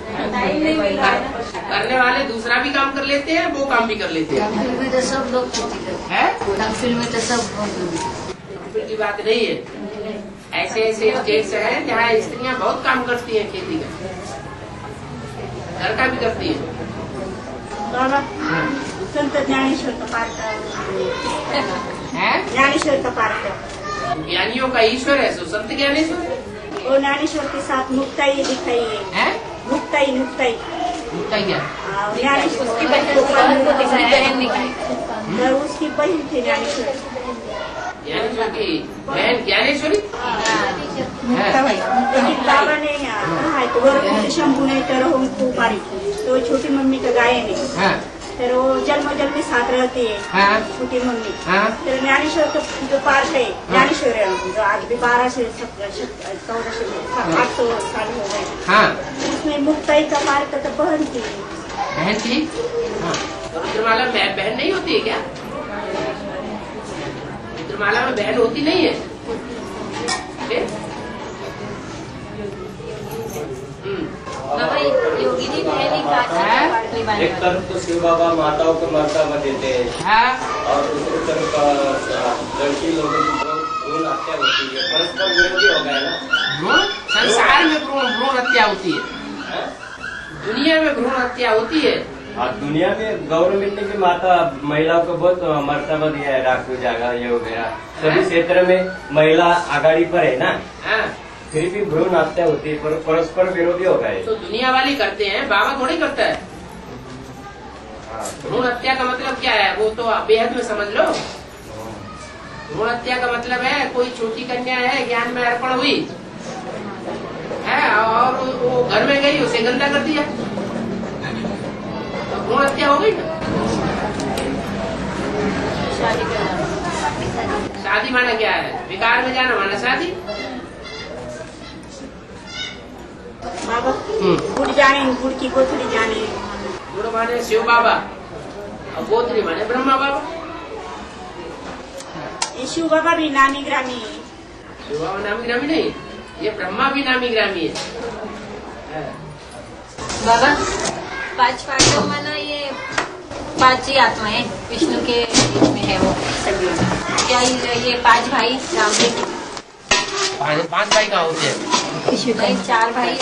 टाइम नहीं मिल रहा है ना। करने वाले दूसरा भी काम कर लेते हैं, वो काम भी कर लेते हैं। तहसील में तो सब लोग खेती करते हैं। तहसील में तो सब की बात नहीं है। ऐसे स्टेट्स हैं जहाँ स्त्रियाँ बहुत काम करती हैं, खेती का, घर का भी करती है। बाबा संत ज्ञानेश्वर का पार्क है? ज्ञानेश्वर का पार्क ज्ञानियों का ईश्वर है, सो संत ज्ञानेश्वर। वो ज्ञानेश्वर के साथ मुक्ताई दिखाई है। मुक्ताई मुक्ताई क्या? ज्ञानेश्वर उसकी बहन को दिखाई, उसकी बहन थी ज्ञानेश्वर। ज्ञानेश्वर की बहन ज्ञानेश्वरी। लेकिन बाबा ने कहा है तो वो शंभू ने तरह उनको मारी, तो छोटी मम्मी का गाय ने फिर वो जन्म जन्म साथ रहती है। छोटी मम्मी फिर ज्ञानेश्वर का जो पार्क है ज्ञानेश्वर है, जो आज भी 12 से 1400 800 साल हो गए। उसमें मुक्ताई का पार्क तो बहन थी। बहन थी? रुद्रमाला में बहन नहीं होती है क्या? रुद्रमाला में बहन होती नहीं है? बाबा योगी जी एक तरफ तो शिव बाबा माताओं को मर्तबा देते हैं और दूसरी तरफ लड़की लोगों की भ्रूण हत्या होती है। परस्पर विरोधी हो गया ना। संसार में भ्रूण हत्या होती है, दुनिया में भ्रूण हत्या होती है। और दुनिया में गवर्नमेंट की माता महिलाओं को बहुत मर्तबा दिया है, डॉक्टर जागा ये वगैरह सभी क्षेत्र में महिला आगाड़ी पर है ना। फिर भी भ्रूण हत्या होती है, परस्पर विरोधी होता है। तो दुनिया वाली करते हैं, बाबा थोड़ी करता है। भ्रूण हत्या का मतलब क्या है, वो तो बेहद में समझ लो। भ्रूण हत्या का मतलब है कोई छोटी कन्या है, ज्ञान में अर्पण हुई है और वो घर में गई, उसे गंदा कर दिया, तो भ्रूण हत्या हो गई ना। शादी माना क्या है, विकार में जाना माना शादी। बाबा गुड़ जाने, गुड़ की कोथड़ी जाने। गुड़ माने शिव बाबा और गोत्री माने ब्रह्मा बाबा। ये शिव बाबा भी नामी ग्रामी। शिव बाबा नामी ग्रामी नहीं, ये ब्रह्मा भी नामी ग्रामी है। बाबा 5 पांडव माना ये 5 ही आत्माएं विष्णु के बीच में है वो। क्या ये 5 भाई राम जी? 5 भाई कहाँ होते हैं? नहीं 4 भाई।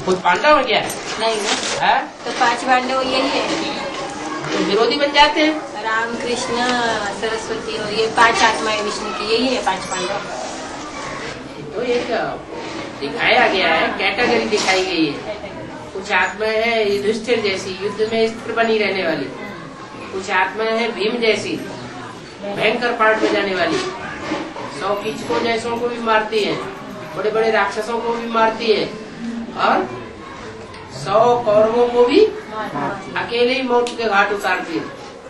कोई पांडव है क्या? नहीं ना, तो 5 पांडव यही है, तो विरोधी बन जाते हैं। राम कृष्ण सरस्वती और ये 5 आत्माएं विष्णु की, यही है 5 पांडव। तो ये दिखाया गया है, कैटेगरी दिखाई गई है। कुछ आत्माएं है युधिष्ठिर जैसी, युद्ध में स्थिर बनी रहने वाली। कुछ आत्माएं है भीम जैसी, भयंकर पार्ट में जाने वाली। 100 कीचकों जैसों को भी मारती है, बड़े बड़े राक्षसों को भी मारती है, और 100 कौरवों को भी अकेले ही मौत के घाट उतारती है।